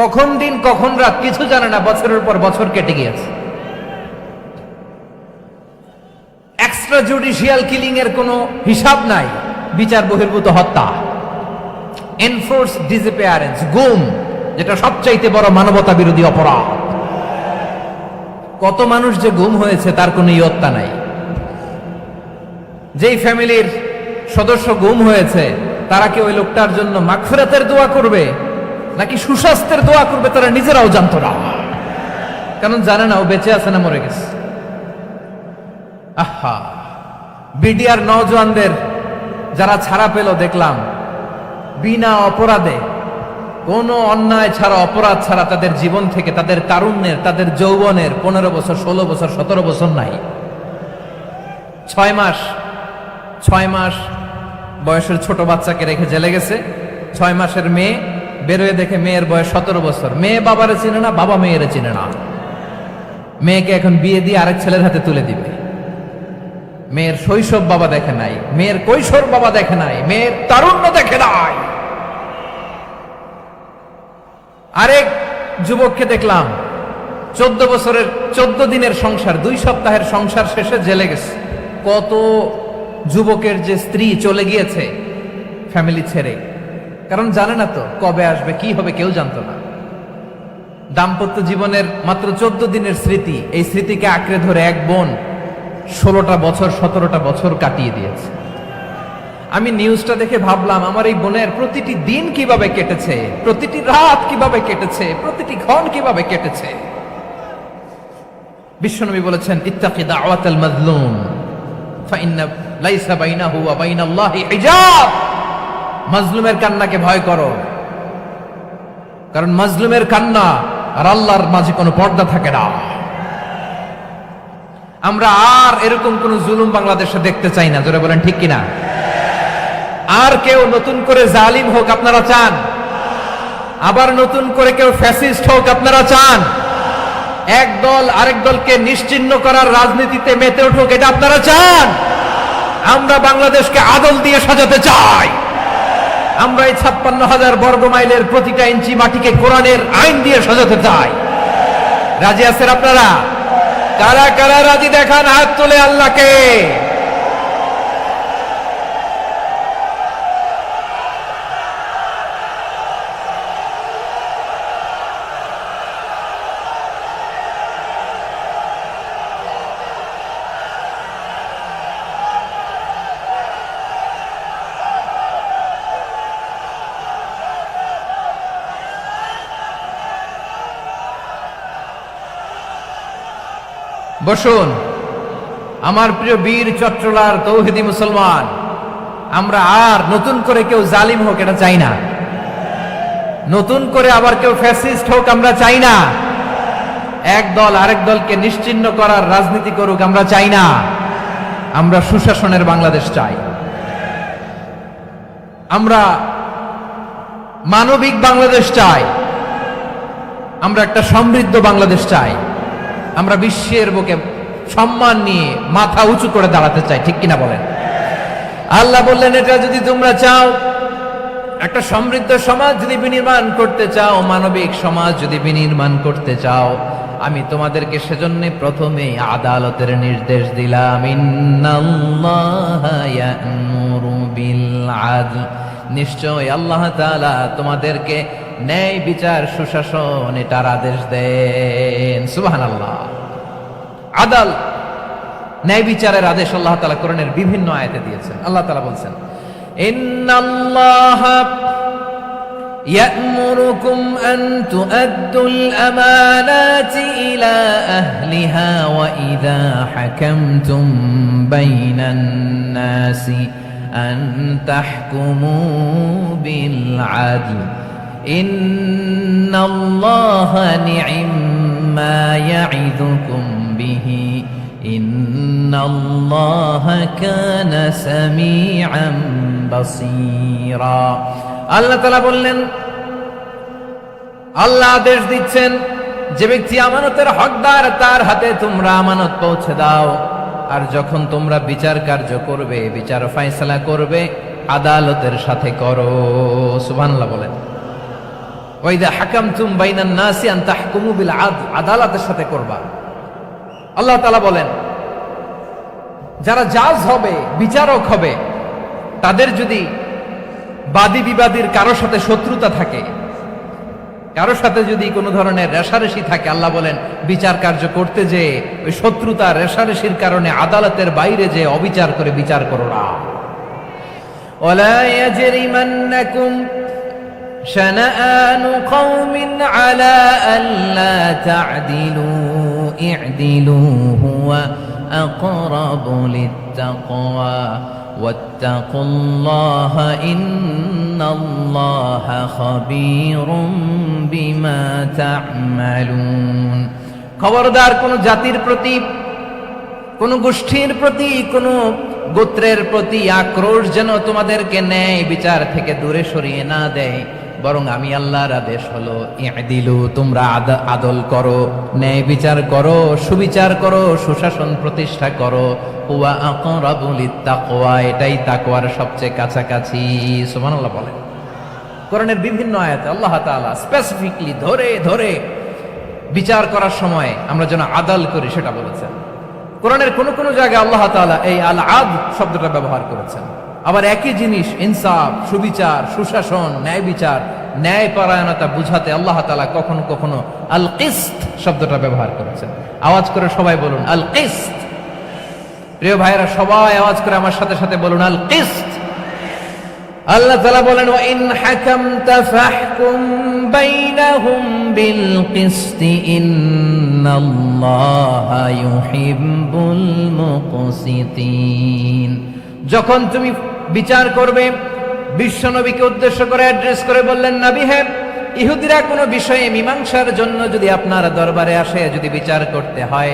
কখন দিন কখন রাত কিছু জানে না। বছরের পর বছর কেটে গিয়েছে। এক্সট্রা জুডিশিয়াল কিলিং এর কোনো হিসাব নাই। বিচার বহির্ভূত হত্যা, এনফোর্স ডিসঅ্যাপিয়ারেন্স, গুম, যেটা সবচাইতে বড় মানবতা বিরোধী অপরাধ। কত মানুষ যে গুম হয়েছে তার কোনো ইয়ত্তা নাই। যেই ফ্যামিলির সদস্য গুম হয়েছে, তারা কি ওই লোকটার জন্য মাগফিরাতের দোয়া করবে নাকি সুস্বাস্থ্যের দোয়া করবে তারা নিজেরাও জানতো না। কারণ জানে না ও বেঁচে আছে না মরে গেছে। আহা, বিডিআর নওজওয়ানদের যারা ছাড়া পেল দেখলাম বিনা অপরাধে, কোনো অন্যায় ছাড়া, অপরাধ ছাড়া তাদের জীবন থেকে, তাদের তারুণ্যের, তাদের যৌবনের 15 বছর, 16 বছর, 17 বছর নাই। 6 মাস বয়সের ছোট বাচ্চাকে রেখে জেলে গেছে। 6 মাসের মেয়ে বেরোয় দেখে মেয়ের বয়স 17 বছর। মেয়ে বাবারে চিনে না, বাবা মেয়েরে চিনে না। মেয়েকে এখন বিয়ে দিয়ে আরেক ছেলের হাতে তুলে দিবে। মেয়ের শৈশব বাবা দেখে নাই, মেয়ের কৈশোর বাবা দেখে নাই, মেয়ের তারুণ্য দেখে নাই। আরেক যুবককে দেখলাম 14 বছরের 14 দিনের সংসার, 2 সপ্তাহের সংসার শেষে জেলে গেছে। কত যুবকের যে স্ত্রী চলে গিয়েছে ফ্যামিলি ছেড়ে, কারণ জানে না তো কবে আসবে, কি হবে, কেউ জানতো না। দাম্পত্য জীবনের মাত্র 14 দিনের স্মৃতি, এই স্মৃতিকে আঁকড়ে ধরে এক বোন 16টা বছর, 17টা বছর কাটিয়ে দিয়েছে। আমি নিউজটা দেখে ভাবলাম, আমার এই বোনের প্রতিটি দিন কিভাবে কেটেছে, প্রতিটি রাত কিভাবে কেটেছে, প্রতিটি ক্ষণ কিভাবে কেটেছে। বিশ্বনবী বলেছেন, ইত্তাকি দাওয়াতাল মাজলুম ফাইন্না লাইসা বাইনাহু ওয়া বাইনাল্লাহি হিজাব। মাজলুমের কান্নাকে ভয় করো, কারণ মাজলুমের কান্না আর আল্লাহর মাঝে কোনো পর্দা থাকে না। আমরা আর এরকম কোন জুলুম বাংলাদেশে দেখতে চাই না। জোরে বলেন ঠিক কিনা? আর কেউ নতুন করে জালিম হোক আপনারা চান? আবার নতুন করে কেউ ফ্যাসিস্ট হোক আপনারা চান? এক দল আরেক দলকে নিশ্চিহ্ন করার রাজনীতিতে মেতে উঠুক, এটা আপনারা চান? আমরা বাংলাদেশকে আদল দিয়ে সাজাতে চাই। আমরা এই 56,000 বর্গ মাইলের প্রতিটা ইঞ্চি মাটিকে কোরআনের আইন দিয়ে সাজাতে চাই। রাজি আছেন আপনারা? কারা কারা রাজি দেখান হাত তুলে আল্লাহকে। বসুন আমার প্রিয় বীর চট্টলার তৌহিদি মুসলমান, আমরা আর নতুন করে কেউ জালিম হোক এটা চাই না। নতুন করে আবার কেউ ফ্যাসিস্ট হোক আমরা চাই না। এক দল আরেক দলকে নিশ্চিহ্ন করার রাজনীতি করুক আমরা চাই না। আমরা সুশাসনের বাংলাদেশ চাই। আমরা মানবিক বাংলাদেশ চাই। আমরা একটা সমৃদ্ধ বাংলাদেশ চাই। আমরা বিশ্বের বুকে সম্মান নিয়ে মাথা উঁচু করে দাঁড়াতে চাই, ঠিক কিনা বলেন? আল্লাহ বললেন, এটা যদি তোমরা চাও, একটা সমৃদ্ধ সমাজ যদি বিনির্মাণ করতে চাও, মানবিক সমাজ যদি বিনির্মাণ করতে চাও, আমি তোমাদেরকে সেজন্য প্রথমে আদালতের নির্দেশ দিলাম। ইন্নাল্লাহা ইয়া'মুরু বিল আদল, নিশ্চয় আল্লাহ তাআলা তোমাদেরকে ন্যায় বিচার, সুশাসন এটার আদেশ দেন। সুবহানাল্লাহ। আদাল, ন্যায় বিচারের আদেশ আল্লাহ তাআলা কোরআনের বিভিন্ন আয়াতে দিয়েছেন। আল্লাহ তাআলা বলছেন, ইন্নাল্লাহা ইয়া'মুরুকুম আন তুআদ্দুল আমানাতি ইলা আহলিহা ওয়া ইযা হাকামতুম বাইনান নাসি আন তাহকুমু বিল আদল ইন্নাল্লাহা নি'ম্মা ইয়া'iদুকুম বিহি ইন্নাল্লাহা কানা সামিআন বাসীরা। আল্লাহ তাআলা বললেন, আল্লাহ আদেশ দিচ্ছেন, যে ব্যক্তি আমানতের হকদার তার হাতে তোমরা আমানত পৌঁছে দাও। আর যখন তোমরা বিচার কার্য করবে, বিচার ফয়সালা করবে, আদালতের সাথে করো। সুবহানাল্লাহ বলেন। ওয়াইদা হাকামতুম বাইনান নাসি আন তাহকুমু বিল আদল, আদালতের সাথে করবা। আল্লাহ তাআলা বলেন, যারা জাজ হবে, বিচারক হবে, তাদের যদি বাদী বিবাদীর কারো সাথে শত্রুতা থাকে, কারো সাথে যদি কোনো ধরনের রেষারেষি থাকে, আল্লাহ বলেন বিচার কার্য করতে যে ওই শত্রুতা রেষারেষির কারণে আদালতের বাইরে যে অবিচার করে বিচার করো না। ওয়ালা ইয়াজরিমান্নাকুম শানাআনু কওমিন আলা আল্লা তা'দিলু ই'দিলু হুয়া আকরাবু লিত্তাকওয়া ওয়াত্তাকুল্লাহা ইন্নাল্লাহা খাবীরুম বিমা তা'মালুন। খবরদার কোন জাতির প্রতি, কোন গোষ্ঠীর প্রতি, কোন গোত্রের প্রতি আক্রোশ যেন তোমাদেরকে ন্যায় বিচার থেকে দূরে সরিয়ে না দেয়, বরং আমি আল্লাহর আদেশ হলো ই'দিলু, তোমরা আদল করো, ন্যায় বিচার করো, সুবিচার করো, সুশাসন প্রতিষ্ঠা করো। হুয়া আকরাবু লিত্তাকওয়া, এটাই তাকওয়ার সবচেয়ে কাছাকাছি। সুবহানাল্লাহ বলেন। কোরআনের বিভিন্ন আয়াতে আল্লাহ তাআলা স্পেসিফিকলি ধরে ধরে বিচার করার সময় আমরা যেন আদল করি সেটা বলেছেন। কোরআনের কোন কোন জায়গায় আল্লাহ তাআলা এই আল আদল শব্দটা ব্যবহার করেছেন। আবার একই জিনিস ইনসাফ, সুবিচার, সুশাসন, ন্যায় বিচার, ন্যায় পরায়ণতা বুঝাতে আল্লাহ তাআলা কখনো কখনো আল কিসত শব্দটা ব্যবহার করেছেন। আওয়াজ করে সবাই বলুন আল কিসত। প্রিয় ভাইরা, সবাই আওয়াজ করে আমার সাথে সাথে বলুন আল কিসত। আল্লাহ তাআলা বলেন ওয়া ইন হাকামতা ফাহকুম বাইনাহুম বিল কিসতি ইন্নাল্লাহা ইউহিব্বুল মুকসিতিন। যখন তুমি বিচার করবে, বিশ্বনবীকে উদ্দেশ্য করে অ্যাড্রেস করে বললেন, নবী হে, ইহুদিরা কোনো বিষয়ে মীমাংসার জন্য যদি আপনার দরবারে আসে, যদি বিচার করতে হয়,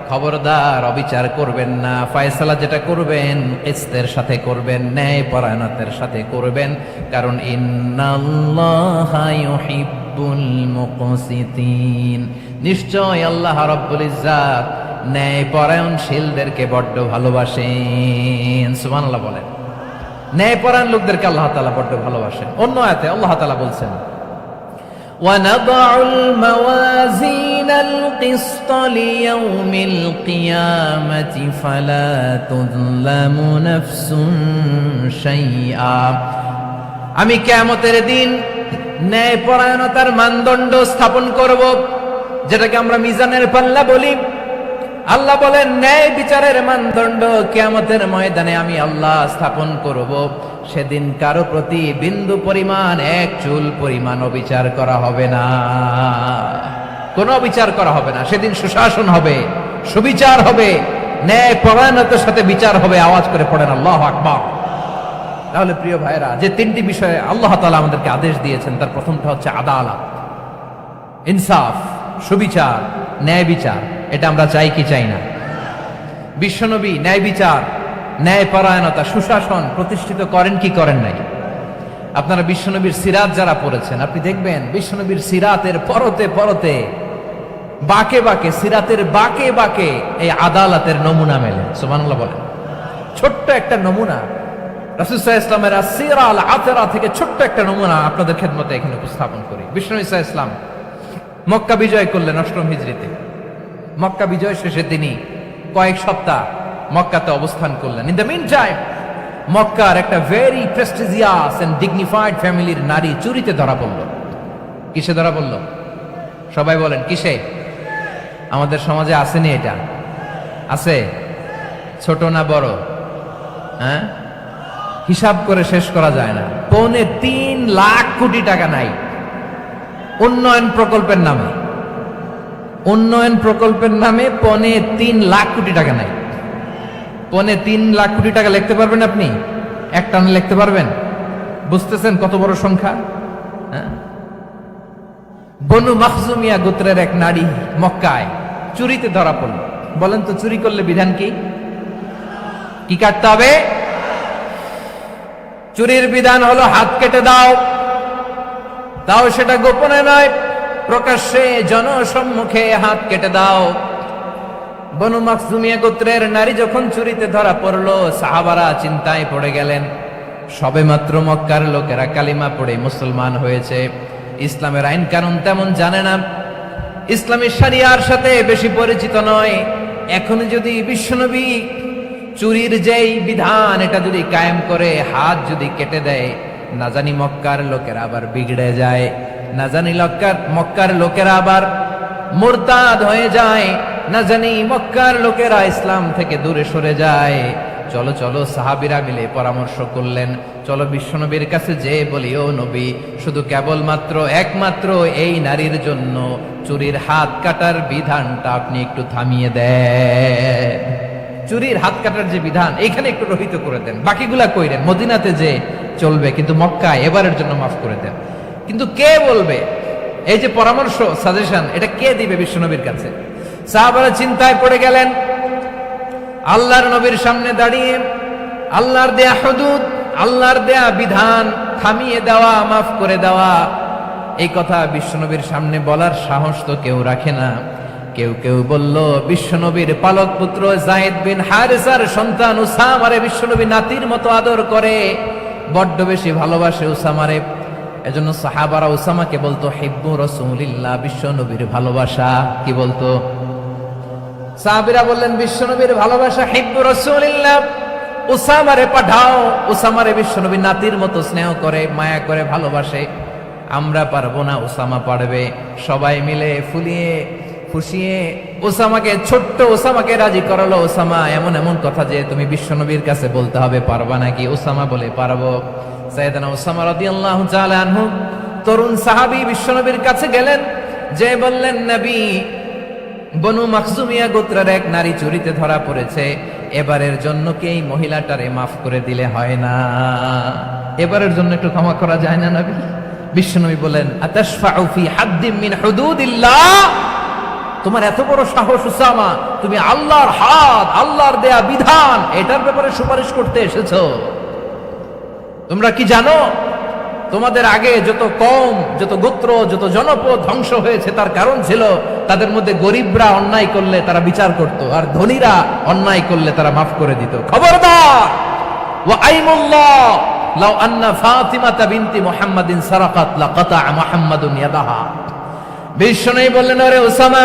খবরদার অবিচার করবেন না। ফয়সালা যেটা করবেন কিসতের সাথে করবেন, ন্যায় পরায়ণতার সাথে করবেন, কারণ ইন্নাল্লাহা ইউহিব্বুল মুকসিতিন, নিশ্চয় আল্লাহ রাব্বুল ইজ্জাত ন্যায় পরায়ণশীলদেরকে বড্ড ভালোবাসেন। সুবহানাল্লাহ বলেন। ন্যায় পরায়ণ লোকদেরকে আল্লাহ তাআলা বড্ড ভালোবাসেন। অন্য আয়াতে আল্লাহ তাআলা বলছেন وَنَضَعُ الْمَوَازِينَ الْقِسْطَ لِيَوْمِ الْقِيَامَةِ فَلَا تُظْلَمُ نَفْسٌ شَيْئًا। আমি কিয়ামতের দিন ন্যায় পরায়ণতার মানদণ্ড স্থাপন করব, যেটাকে আমরা মিজানের পাল্লা বলি। আল্লাহ বলেন ন্যায় বিচারের মানদণ্ড কিয়ামতের ময়দানে আমি আল্লাহ স্থাপন করব। সেদিন কারো প্রতি বিন্দু পরিমাণ, এক চুল পরিমাণ অবিচার করা হবে না, কোনো অবিচার করা হবে না। সেদিন সুশাসন হবে, সুবিচার হবে, ন্যায় পরায়ণতার সাথে বিচার হবে। আওয়াজ করে পড়েন আল্লাহু আকবার। তাহলে প্রিয় ভাইরা, যে তিনটি বিষয়ে আল্লাহ তাআলা আমাদেরকে আদেশ দিয়েছেন, তার প্রথমটা হচ্ছে আদালত, ইনসাফ, সুবিচার, ন্যায় বিচার। এটা আমরা চাই কি চাই না? বিশ্বনবী ন্যায় বিচার, ন্যায় পরায়ণতা, সুশাসন প্রতিষ্ঠিত করেন কি করেন নাই? আপনারা বিশ্বনবীর সিরাত যারা পড়েছেন, আপনি দেখবেন বিশ্বনবীর সিরাতের পরতে পরতে, বাকে বাকে, সিরাতের বাকে বাকে এই আদালতের নমুনা মেলে। সুবহানাল্লাহ বলেন। ছোট্ট একটা নমুনা রাসূল সাল্লাল্লাহু আলাইহি ওয়াসাল্লামের আসিরা আল আতরা থেকে ছোট্ট একটা নমুনা আপনাদের খেদমতে এখানে উপস্থাপন করি। বিশ্বনবী সাল্লাল্লাহু আলাইহি ওয়াসাল্লাম মক্কা বিজয় করলেন ৮ম হিজরিতে। মক্কা বিজয় শেষে তিনি কয়েক সপ্তাহ মক্কাতে অবস্থান করলেন। ইন দ্য মিন টাইম মক্কার একটা ভেরি প্রেস্টিজিয়াস এন্ড ডিগনিফাইড ফ্যামিলির নারী চুরিতে ধরা পড়ল। কিসে ধরা পড়ল? সবাই বলেন কিসে? আমাদের সমাজে আসেনি এটা? আছে? ছোট না বড়? হ্যাঁ, হিসাব করে শেষ করা যায় না। ৩.৫ লাখ কোটি টাকা নাই উন্নয়ন প্রকল্পের নামে, উন্নয়ন প্রকল্পের নামে ৩.৫ লাখ কোটি টাকা নাই। ৩.৫ লাখ কোটি টাকা লিখতে পারবেন আপনি? একটা না লিখতে পারবেন? বুঝতেছেন কত বড় সংখ্যা? হ্যাঁ, বনু মাখজুমিয়া গোত্রের এক নারী মক্কায় চুরিতে ধরা পড়ল। বলেন তো চুরি করলে বিধান কি? কি কাটতে হবে? চুরির বিধান হলো হাত কেটে দাও। তাও সেটা গোপনে নয়, প্রকাশ্যে জনসম্মুখে হাত কেটে দাও। বনু মাখজুমিয়া গোত্রের নারী যখন চুরিতে ধরা পড়লো, সাহাবারা চিন্তায় পড়ে গেলেন। সবেমাত্র মক্কার লোকেরা কালিমা পড়ে মুসলমান হয়েছে, ইসলামের আইন কানুন তেমন জানে না, ইসলামী শরিয়ার সাথে বেশি পরিচিত নয়। এখন যদি বিশ্বনবী চুরির যেই বিধান এটা যদি কায়েম করে হাত যদি কেটে দেয়, না জানি মক্কার লোকেরা আবার বিগড়ে যায়, না জানি মক্কার লোকেরা আবার মুরতাদ হয়ে যায়, না জানি মক্কার লোকেরা ইসলাম থেকে দূরে সরে যায়। চলো চলো, সাহাবীরা মিলে পরামর্শ করলেন, চলো বিশ্বনবীর কাছে যে বলি, ও নবী, শুধু কেবলমাত্র একমাত্র এই নারীর জন্য চুরির হাত কাটার বিধানটা আপনি একটু থামিয়ে দেন। চুরির হাত কাটার যে বিধান এইখানে একটু রহিত করে দেন, বাকিগুলা কইরেন মদিনাতে যে চলবে, কিন্তু মক্কায় এবারের জন্য মাফ করে দেন। কিন্তু কে বলবে? এই যে পরামর্শ, সাজেশন, এটা কে দিবে বিশ্বনবীর কাছে? সাহাবারা চিন্তায় পড়ে গেলেন। আল্লাহর নবীর সামনে দাঁড়িয়ে আল্লাহর দেয়া হুদুদ, আল্লাহর দেয়া বিধান থামিয়ে দেওয়া, মাফ করে দেওয়া, এই কথা বিশ্বনবীর সামনে বলার সাহস তো কেউ রাখে না। কেউ কেউ বলল, বিশ্বনবীর পালক পুত্র যায়েদ বিন হারেসার সন্তান উসামারে বিশ্বনবী নাতির মতো আদর করে, বড্ড বেশি ভালোবাসে উসামারে। এজন্য সাহাবারা উসামাকে বলতো হিব্বু রাসূলিল্লাহ, বিশ্বনবীর ভালোবাসা। কি বলতো? সাহাবীরা বললেন, বিশ্বনবীর ভালোবাসা হিব্বু রাসূলিল্লাহ, উসামারে পাঠাও। উসামারে বিশ্বনবী নাতির মতো স্নেহ করে, মায়া করে, ভালোবাসে। আমরা পারবো না, উসামা পারবে। সবাই মিলে ফুলিয়ে ফুসিয়ে ওসামাকে, ছোট্ট ওসামাকে রাজি করালো। ওসামা এমন এমন কথা যে তুমি বিশ্বনবীর কাছে বলতে হবে, পারবা নাকি? ওসামা বলে, পারবো। সাইয়েদনা ওসামা রাদিয়াল্লাহু তাআলা আনহু তরুণ সাহাবী বিশ্বনবীর কাছে গেলেন, যে বললেন, নবী, বনু মাখজুমিয়া গোত্রের এক নারী চুরিতে ধরা পড়েছে, এবারের জন্য কি এই মহিলাটারে মাফ করে দিলে হয় না? এবারের জন্য একটু ক্ষমা করা যায় না নবী? বিশ্বনবী বলেন, আতাশফাউ ফি হাদ্দিম মিন হুদুদিল্লাহ, তোমার এত বড় সাহস উসামা, তুমি আল্লাহর হাদ, আল্লাহর দেয়া বিধান, এটার ব্যাপারে সুপারিশ করতে এসেছো? তোমরা কি জানো তোমাদের আগে যত কওম, যত গোত্র, যত জনপদ ধ্বংস হয়েছে তার কারণ ছিল তাদের মধ্যে গরিবরা অন্যায় করলে তারা বিচার করত, আর ধনীরা অন্যায় করলে তারা মাফ করে দিত। খবরদার! ওয়া আইমুল্লাহ লাউ আন্না ফাতিমাতা বিনতি মুহাম্মাদিন সারাকাত লাকাতা মুহাম্মাদুন ইয়াদাহা। বিশ্বনবী বললেন, আরে ওসামা,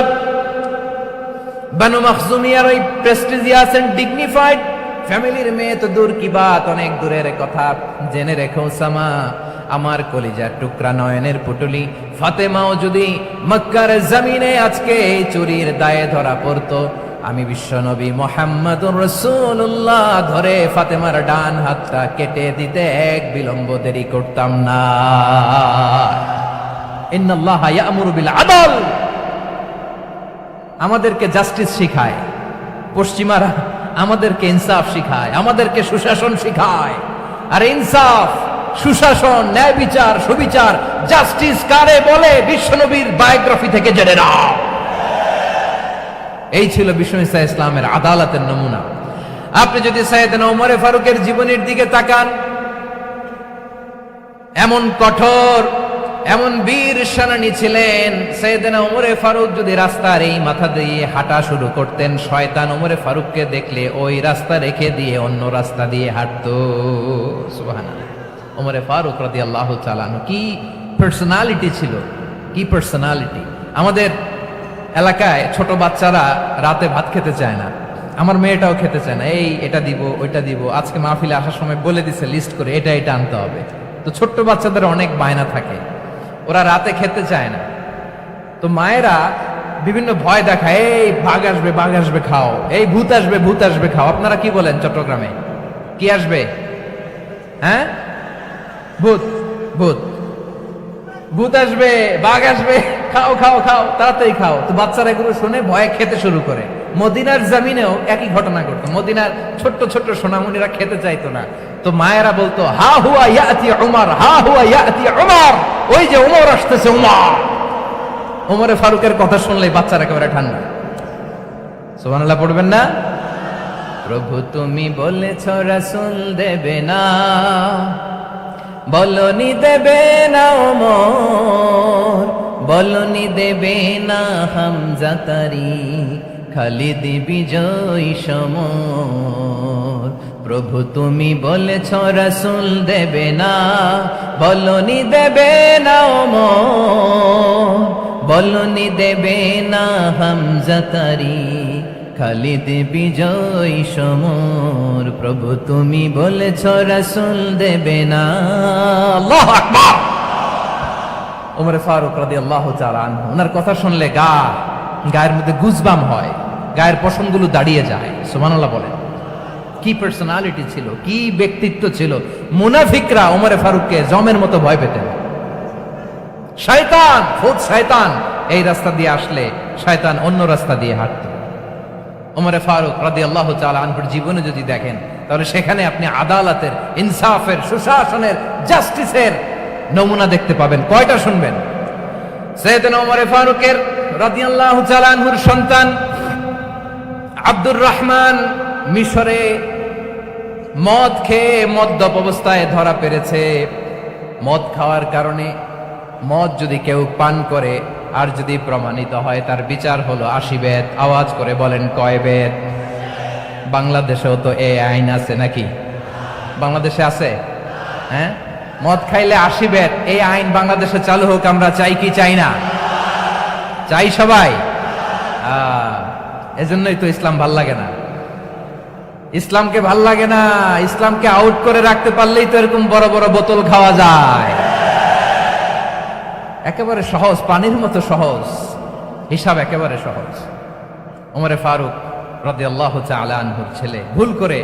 বানু মাখজুমিয়ার ওই প্রেস্টিজিয়াস এন্ড ডিগনিফাইড ফ্যামিলির মেয়ে তো দূর কি বাত, অনেক দূরের কথা। জেনে রেখো ওসামা, আমার কলিজার টুকরা, নয়নের পুটুলি ফাতেমাও যদি মক্কার জমিনে আজকে এই চুরির দায়ে ধরা পড়তো, আমি বিশ্বনবী মুহাম্মাদুর রাসূলুল্লাহ ধরে ফাতেমার ডান হাতটা কেটে দিতে এক বিলম্ব দেরি করতাম না। ইন্নাল্লাহা ইয়া'মুরু বিল আদল, আমাদেরকে জাস্টিস শিখায়। পশ্চিমারা আমাদেরকে ইনসাফ শিখায়, আমাদেরকে সুশাসন শিখায়। আর ইনসাফ, সুশাসন, ন্যায় বিচার, সুবিচার, জাস্টিস কারে বলে বিশ্বনবীর বায়োগ্রাফি থেকে জেনে নাও। এই ছিল বিশ্বনবী সাল্লাল্লাহু আলাইহি ইসলামের আদালতের নমুনা। আপনি যদি সাইয়েদনা ওমর ফারুকের জীবনের দিকে তাকান, এমন কঠোর, এমন বীর সেনানী ছিলেন। সাইয়েদনা ওমর ফারুক যদি রাস্তার এই মাথা দিয়ে হাঁটা শুরু করতেন, শয়তান ওমর ফারুককে দেখলে ওই রাস্তা রেখে দিয়ে অন্য রাস্তা দিয়ে হাঁটতো। সুবহানাল্লাহ। ওমর ফারুক রাদিয়াল্লাহু তাআলা আনহু কি পার্সোনালিটি ছিল, কি পার্সোনালিটি! আমাদের এলাকায় ছোট বাচ্চারা রাতে ভাত খেতে চায় না, আমার মেয়েটাও খেতে চায় না। এই এটা দিব, ওইটা দিব, আজকে মাহফিলে আসার সময় বলে দিছে লিস্ট করে এটা এটা আনতে হবে। তো ছোট্ট বাচ্চাদের অনেক বায়না থাকে, ওরা রাতে খেতে চায় না। তো মায়েরা বিভিন্ন ভয় দেখায়, এই বাঘ আসবে, বাঘ আসবে খাও, এই ভূত আসবে, ভূত আসবে খাও। আপনারা কি বলেন চট্টগ্রামে? কি আসবে? হ্যাঁ, ভূত, ভূত, ভূত আসবে, বাঘ আসবে, খাও খাও খাও, তাড়াতাড়ি খাও। তো বাচ্চারা এগুলো শুনে ভয়ে খেতে শুরু করে। মদিনার জমিনেও একই ঘটনা ঘটতো। মদিনার ছোট্ট ছোট্ট সোনামণিরা খেতে চাইতো না। তো মায়েরা বলতো, হা হুয়া ইয়াতি উমর, হা হুয়া ইয়াতি উমর, ওই যে উমর আসতেছে, উমর। ওমরে ফারুকের কথা শুনলেই বাচ্চারা একেবারে ঠান্ডা। সুবহানাল্লাহ পড়বেন না? প্রভু তুমি বলেছ রাসূল দেবে না, বলনি দেবে না ওমর, বলনি দেবে না হামজা তারি, খালিদ বিজয় সমর। প্রভু তুমি বলেছ রাসূল দেবে না, বলনি দেবে না ওমর, বলনি দেবে না হামজা তারি, খালিদ বিজয় সমর। প্রভু তুমি বলেছ রাসূল দেবে না। আল্লাহু আকবার। ওমর ফারুক রাদিয়াল্লাহু তাআলা আনহু, ওনার কথা শুনলে গায়ের মধ্যে গুজবাম হয়, গায়ের পশমগুলো দাঁড়িয়ে যায়। সুবহানাল্লাহ বলেন। কি পার্সোনালিটি ছিল, কি ব্যক্তিত্ব ছিল! মুনাফিকরা ওমর ফারুককে জমের মতো ভয় পেতেন। শয়তান, ভূত শয়তান এই রাস্তা দিয়ে আসলে শয়তান অন্য রাস্তা দিয়ে হাঁটত। ওমরে ফারুক রাদিয়াল্লাহু তাআলা আনহুর জীবনে যদি দেখেন, তাহলে সেখানে আপনি আদালতের, ইনসাফের, সুশাসনের, জাস্টিসের নমুনা দেখতে পাবেন। কয়টা শুনবেন? সাইয়েদনা ওমরে ফারুকের রাদিয়াল্লাহু তাআলা আনহুর সন্তান আব্দুর রহমান মিশরে মদ খেয়ে মদ্যপ অবস্থায় ধরা পড়েছে। মদ খাওয়ার কারণে, মদ যদি কেউ পান করে আর যদি প্রমাণিত হয়, তার বিচার হলো 80 বেত। আওয়াজ করে বলেন কয় বেত? বাংলাদেশেও তো এই আইন আছে নাকি? বাংলাদেশে আছে? হ্যাঁ, মদ খাইলে 80 বেত, এই আইন বাংলাদেশে চালু হোক। আমরা চাই কি চাই না? চাই সবাই। এজন্যই তো ইসলাম ভাল লাগে না। ইসলামকে ভাল লাগে না। ইসলামকে আউট করে রাখতে পারলেই তো এরকম বড় বড় বোতল খাওয়া যায়। একেবারে সহজ, পানির মতো সহজ হিসাব, একেবারে সহজ। ওমরে ফারুক রাদিয়াল্লাহু তাআলা আনহুর ছেলে ভুল করে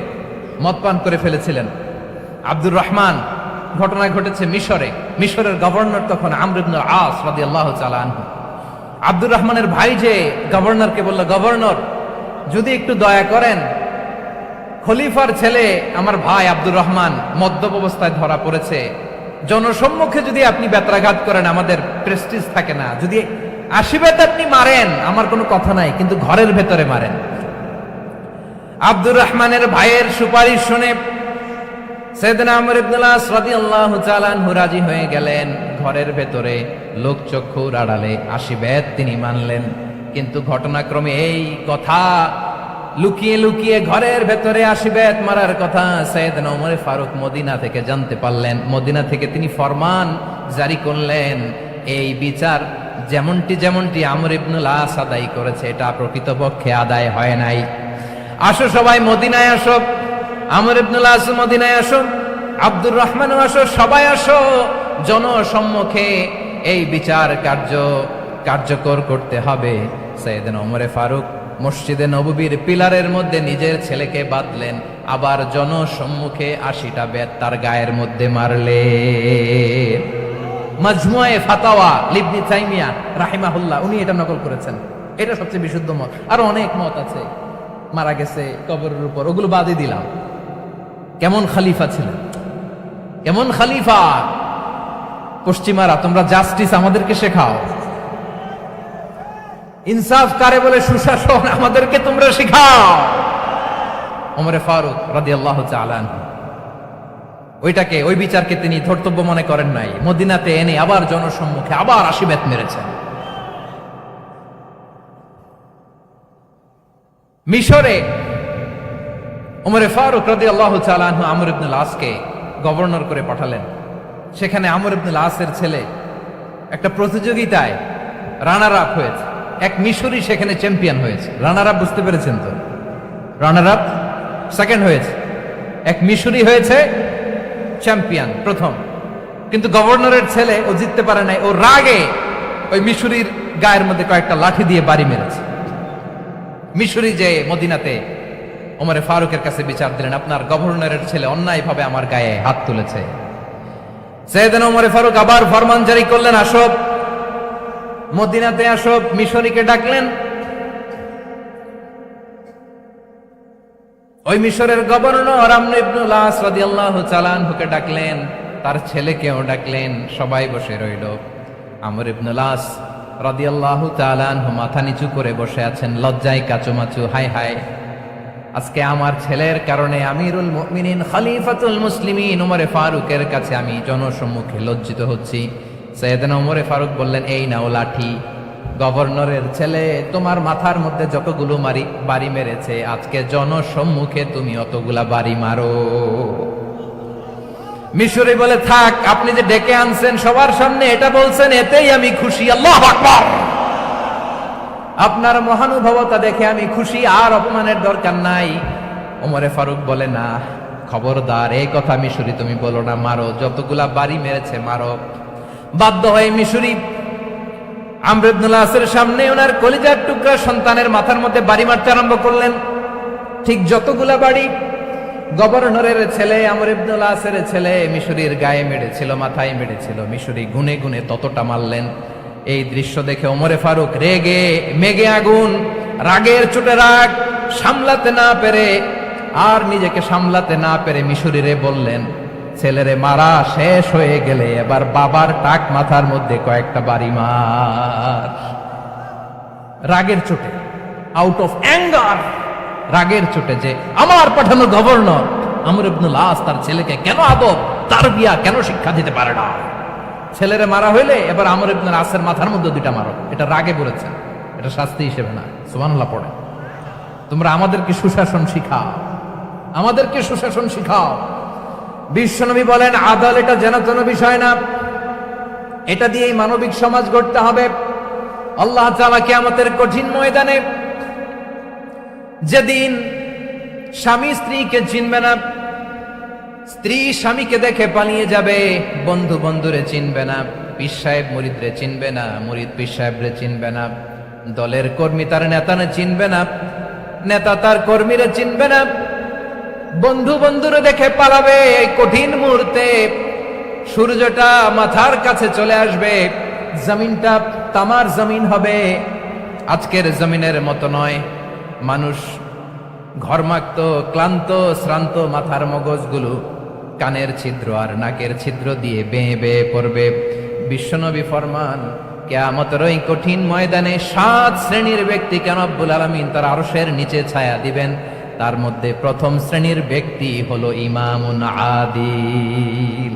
মদ পান করে ফেলেছিলেন। আব্দুর রহমান, ঘটনা ঘটেছে মিশরে। মিশরের গভর্নর তখন আমর ইবনে আস রাদিয়াল্লাহু তাআলা আনহু। আব্দুর রহমানের ভাই যে গভর্নরকে বলল, গভর্নর যদি একটু দয়া করেন, খলিফার ছেলে আমার ভাই আব্দুর রহমান মদ্যপ অবস্থায় ধরা পড়েছে, জনসম্মুখে যদি আপনি বেত্রাঘাত করেন আমাদের প্রেস্টিজ থাকে না, যদি 80 বেত আপনি মারেন আমার কোনো কথা নাই, কিন্তু ঘরের ভেতরে মারেন। আব্দুর রহমানের ভাইয়ের সুপারিশ শুনে সাইয়েদনা আমর ইবনে আস রাদিয়াল্লাহু তাআলা আনহু রাজি হয়ে গেলেন। ঘরের ভেতরে লোকচক্ষুর আড়ালে 80 বেত তিনি মানলেন। কিন্তু ঘটনাক্রমে এই কথা লুকিয়ে লুকিয়ে ঘরের ভেতরে 80 বেত মারার কথা সাইয়েদনা ওমর ফারুক মদিনা থেকে জানতে পারলেন। মদিনা থেকে তিনি ফরমান জারি করলেন, এই বিচার যেমনটি আমর ইবনে আস আদায় করেছে, এটা প্রকৃতপক্ষে আদায় হয় নাই। আসো সবাই মদিনায় আসো, আমর ইবনে আস মদিনায় আসো, আব্দুর রহমানও আসো, সবাই আসো, জনসম্মুখে এই বিচার কার্যকর করতে হবে। সাইয়েদনা ওমর ফারুক মসজিদে নববীর পিলারের মধ্যে নিজের ছেলেকে বাঁধলেন, আবার জনসম্মুখে 80টা বেত তার গায়ের মধ্যে মারলেন। মাজমুয়ে ফাতাওয়া ইবনে তাইমিয়া রাহিমাহুল্লাহ উনি এটা নকল করেছেন। এটা সবচেয়ে বিশুদ্ধ মত। আরো অনেক মত আছে, মারা গেছে কবরের উপর, ওগুলো বাদই দিলাম। কেমন খলিফা ছিলেন, কেমন খলিফা! পশ্চিমারা তোমরা জাস্টিস আমাদেরকে শেখাও, ইনসাফ কারে বলে, সুশাসন আমাদেরকে তোমরা শেখাও। ওমরে ফারুক রাদিয়াল্লাহু তাআলা আনহু ওইটাকে, ওই বিচারকে তিনি ধর্তব্য মনে করেন নাই। মদিনাতে এনে আবার জনসম্মুখে আবার 80 বেত মেরেছেন। মিশরে ওমরে ফারুক রাদিয়াল্লাহু তাআলা আনহু আমর ইবনে আসকে গভর্নর করে পাঠালেন। সেখানে আমর ইবনে আসের ছেলে একটা প্রতিযোগিতায় রানার আপ হয়েছে। এক মিশরি সেখানে চ্যাম্পিয়ন হয়েছে। রানার আপ বুঝতে পেরেছেন তো? রানার আপ সেকেন্ড হয়েছে, এক মিশরি হয়েছে চ্যাম্পিয়ন প্রথম। কিন্তু গভর্নরের ছেলে ও জিততে পারে নাই। ও রাগে ওই মিশরির গায়ের মধ্যে কয়েকটা লাঠি দিয়ে বাড়ি মেরেছে। মিশরি যে মদিনাতে ওমরে ফারুকের কাছে বিচার দিলেন, আপনার গভর্নরের ছেলে অন্যায়ভাবে আমার গায়ে হাত তুলেছে। সাইয়েদনা ওমরে ফারুক আবার ফরমান জারি করলেন, আসো মদিনাতে আসো। মিশরীকে ডাকলেন। ওই মিশরের গভর্নর আমর ইবনে আস রাদিয়াল্লাহু তাআলা আনহুকে ডাকলেন, তার ছেলেকেও ডাকলেন। সবাই বসে রইল। আমর ইবনে আস রাদিয়াল্লাহু তাআলা আনহু মাথা নিচু করে বসে আছেন, লজ্জায় কাচুমাচু। হায় হায়, আজকে আমার ছেলের কারণে আমিরুল মুমিনিন খলিফাতুল মুসলিমিন ওমরে ফারুকের কাছে আমি জনসম্মুখে লজ্জিত হচ্ছি। সাইয়েদনা ওমরে ফারুক বললেন, এই নাও লাঠি, গভর্নরের ছেলে তোমার মাথার মধ্যে যতগুলো বাড়ি মেরেছে, আজকে জনসম্মুখে তুমি অতগুলা বাড়ি মারো। মিশরি বলে, থাক, আপনি যে ডেকে আনছেন সবার সামনে এটা বলছেন, এতেই আমি খুশি। আল্লাহু আকবার! আপনার মহানুভবতা দেখে আমি খুশি, আর অপমানের দরকার নাই। ওমরে ফারুক বলে, না, খবরদার, এই কথা মিশরি তুমি বলো না, মারো, যতগুলা বাড়ি মেরেছে মারো। বাধ্য হয়ে মিশরি আমর ইবনে আসের সামনে ওনার কলিজার টুকরা সন্তানের মাথার মধ্যে বাড়ি মারতে আরম্ভ করলেন। ঠিক যতগুলা বাড়ি গভর্নরের ছেলে আমর ইবনে আসের ছেলে মিশরির গায়ে মেরেছিল, মাথায় মেরেছিল, মিশরি গুনে গুনে ততটা মারলেন। এই দৃশ্য দেখে ওমরে ফারুক রেগে মেগে আগুন, রাগের চোটে রাগ, সামলাতে না পেরে আর নিজেকে সামলাতে না পেরে মিশরীরে বললেন, ছেলেরে মারা শেষ হয়ে গেলে এবার বাবার টাক মাথার মধ্যে কয়েকটা বাড়ি মার। রাগের চোটে, আউট অফ অ্যাঙ্গার, রাগের চোটে, যে আমার পাঠানো গভর্নর আমর ইবনুল আস তার ছেলেকে কেন আদব তারবিয়া কেন শিক্ষা দিতে পারে না। ছেলেরে মারা হইলে এবার আমর ইবনুল আসের মাথার মধ্যে দুইটা মারো। এটা রাগে বলেছেন, এটা শাস্তি হিসেবে না। সুবহানাল্লাহ পড়ে। তোমরা আমাদেরকে সুশাসন শিখাও, আমাদেরকে সুশাসন শিখাও। বিশ্বনবী বলেন, আদাল এটা যেন বিষয় না, এটা দিয়েই মানবিক সমাজ গড়তে হবে। আল্লাহ তাআলা কিয়ামতের কঠিন ময়দানে, যেদিন স্বামী স্ত্রীকে চিনবে না, স্ত্রী স্বামীকে দেখে পালিয়ে যাবে, বন্ধু বন্ধুরে চিনবে না, পীর সাহেব মুরিদরে চিনবে না, মুরিদ পীর সাহেবরে চিনবে না, দলের কর্মী তার নেতারে চিনবে না, নেতা তার কর্মীরে চিনবে না, বন্ধু বন্ধুরে দেখে পালাবে। এই কঠিন মুহূর্তে সূর্যটা মাথার কাছে চলে আসবে, জমিনটা তামার জমিন হবে, আজকের জমিনের মতো নয়। মানুষ ঘর্মাক্ত, ক্লান্ত, শ্রান্ত মাথার মগজগুলো কানের ছিদ্র আর নাকের ছিদ্র দিয়ে বেয়ে বেয়ে পড়বে। বিশ্বনবী ফরমান, কিয়ামতের ওই কঠিন ময়দানে 7 শ্রেণীর ব্যক্তিকে রব্বুল আলামিন তার আরশের নিচে ছায়া দিবেন। তার মধ্যে প্রথম শ্রেণীর ব্যক্তি হলো ইমামুন আদিল।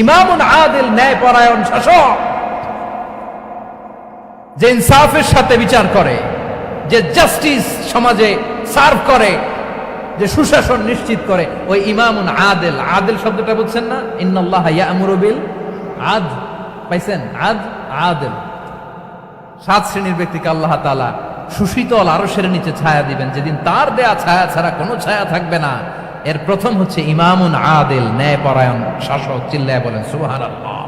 ইমামুন আদিল, ন্যায়পরায়ণ শাসক, যে ইনসাফের সাথে বিচার করে, যে জাস্টিস সমাজে সার্ভ করে, যে সুশাসন নিশ্চিত করে, ওই ইমামুন আদিল। আদিল শব্দটা বুঝছেন না? ইন্নাল্লাহা ইয়া'মুরু বিল আদল, পাইছেন? আদিল। 7 শ্রেণীর ব্যক্তিকে আল্লাহ তাআলা সুশীতল আরশের নিচে ছায়া দিবেন, যেদিন তার দেয়া ছায়া ছাড়া কোনো ছায়া থাকবে না। এর প্রথম হচ্ছে ইমামুন আদিল, ন্যায়পরায়ণ শাসক। চিল্লায় বলেন সুবহানাল্লাহ।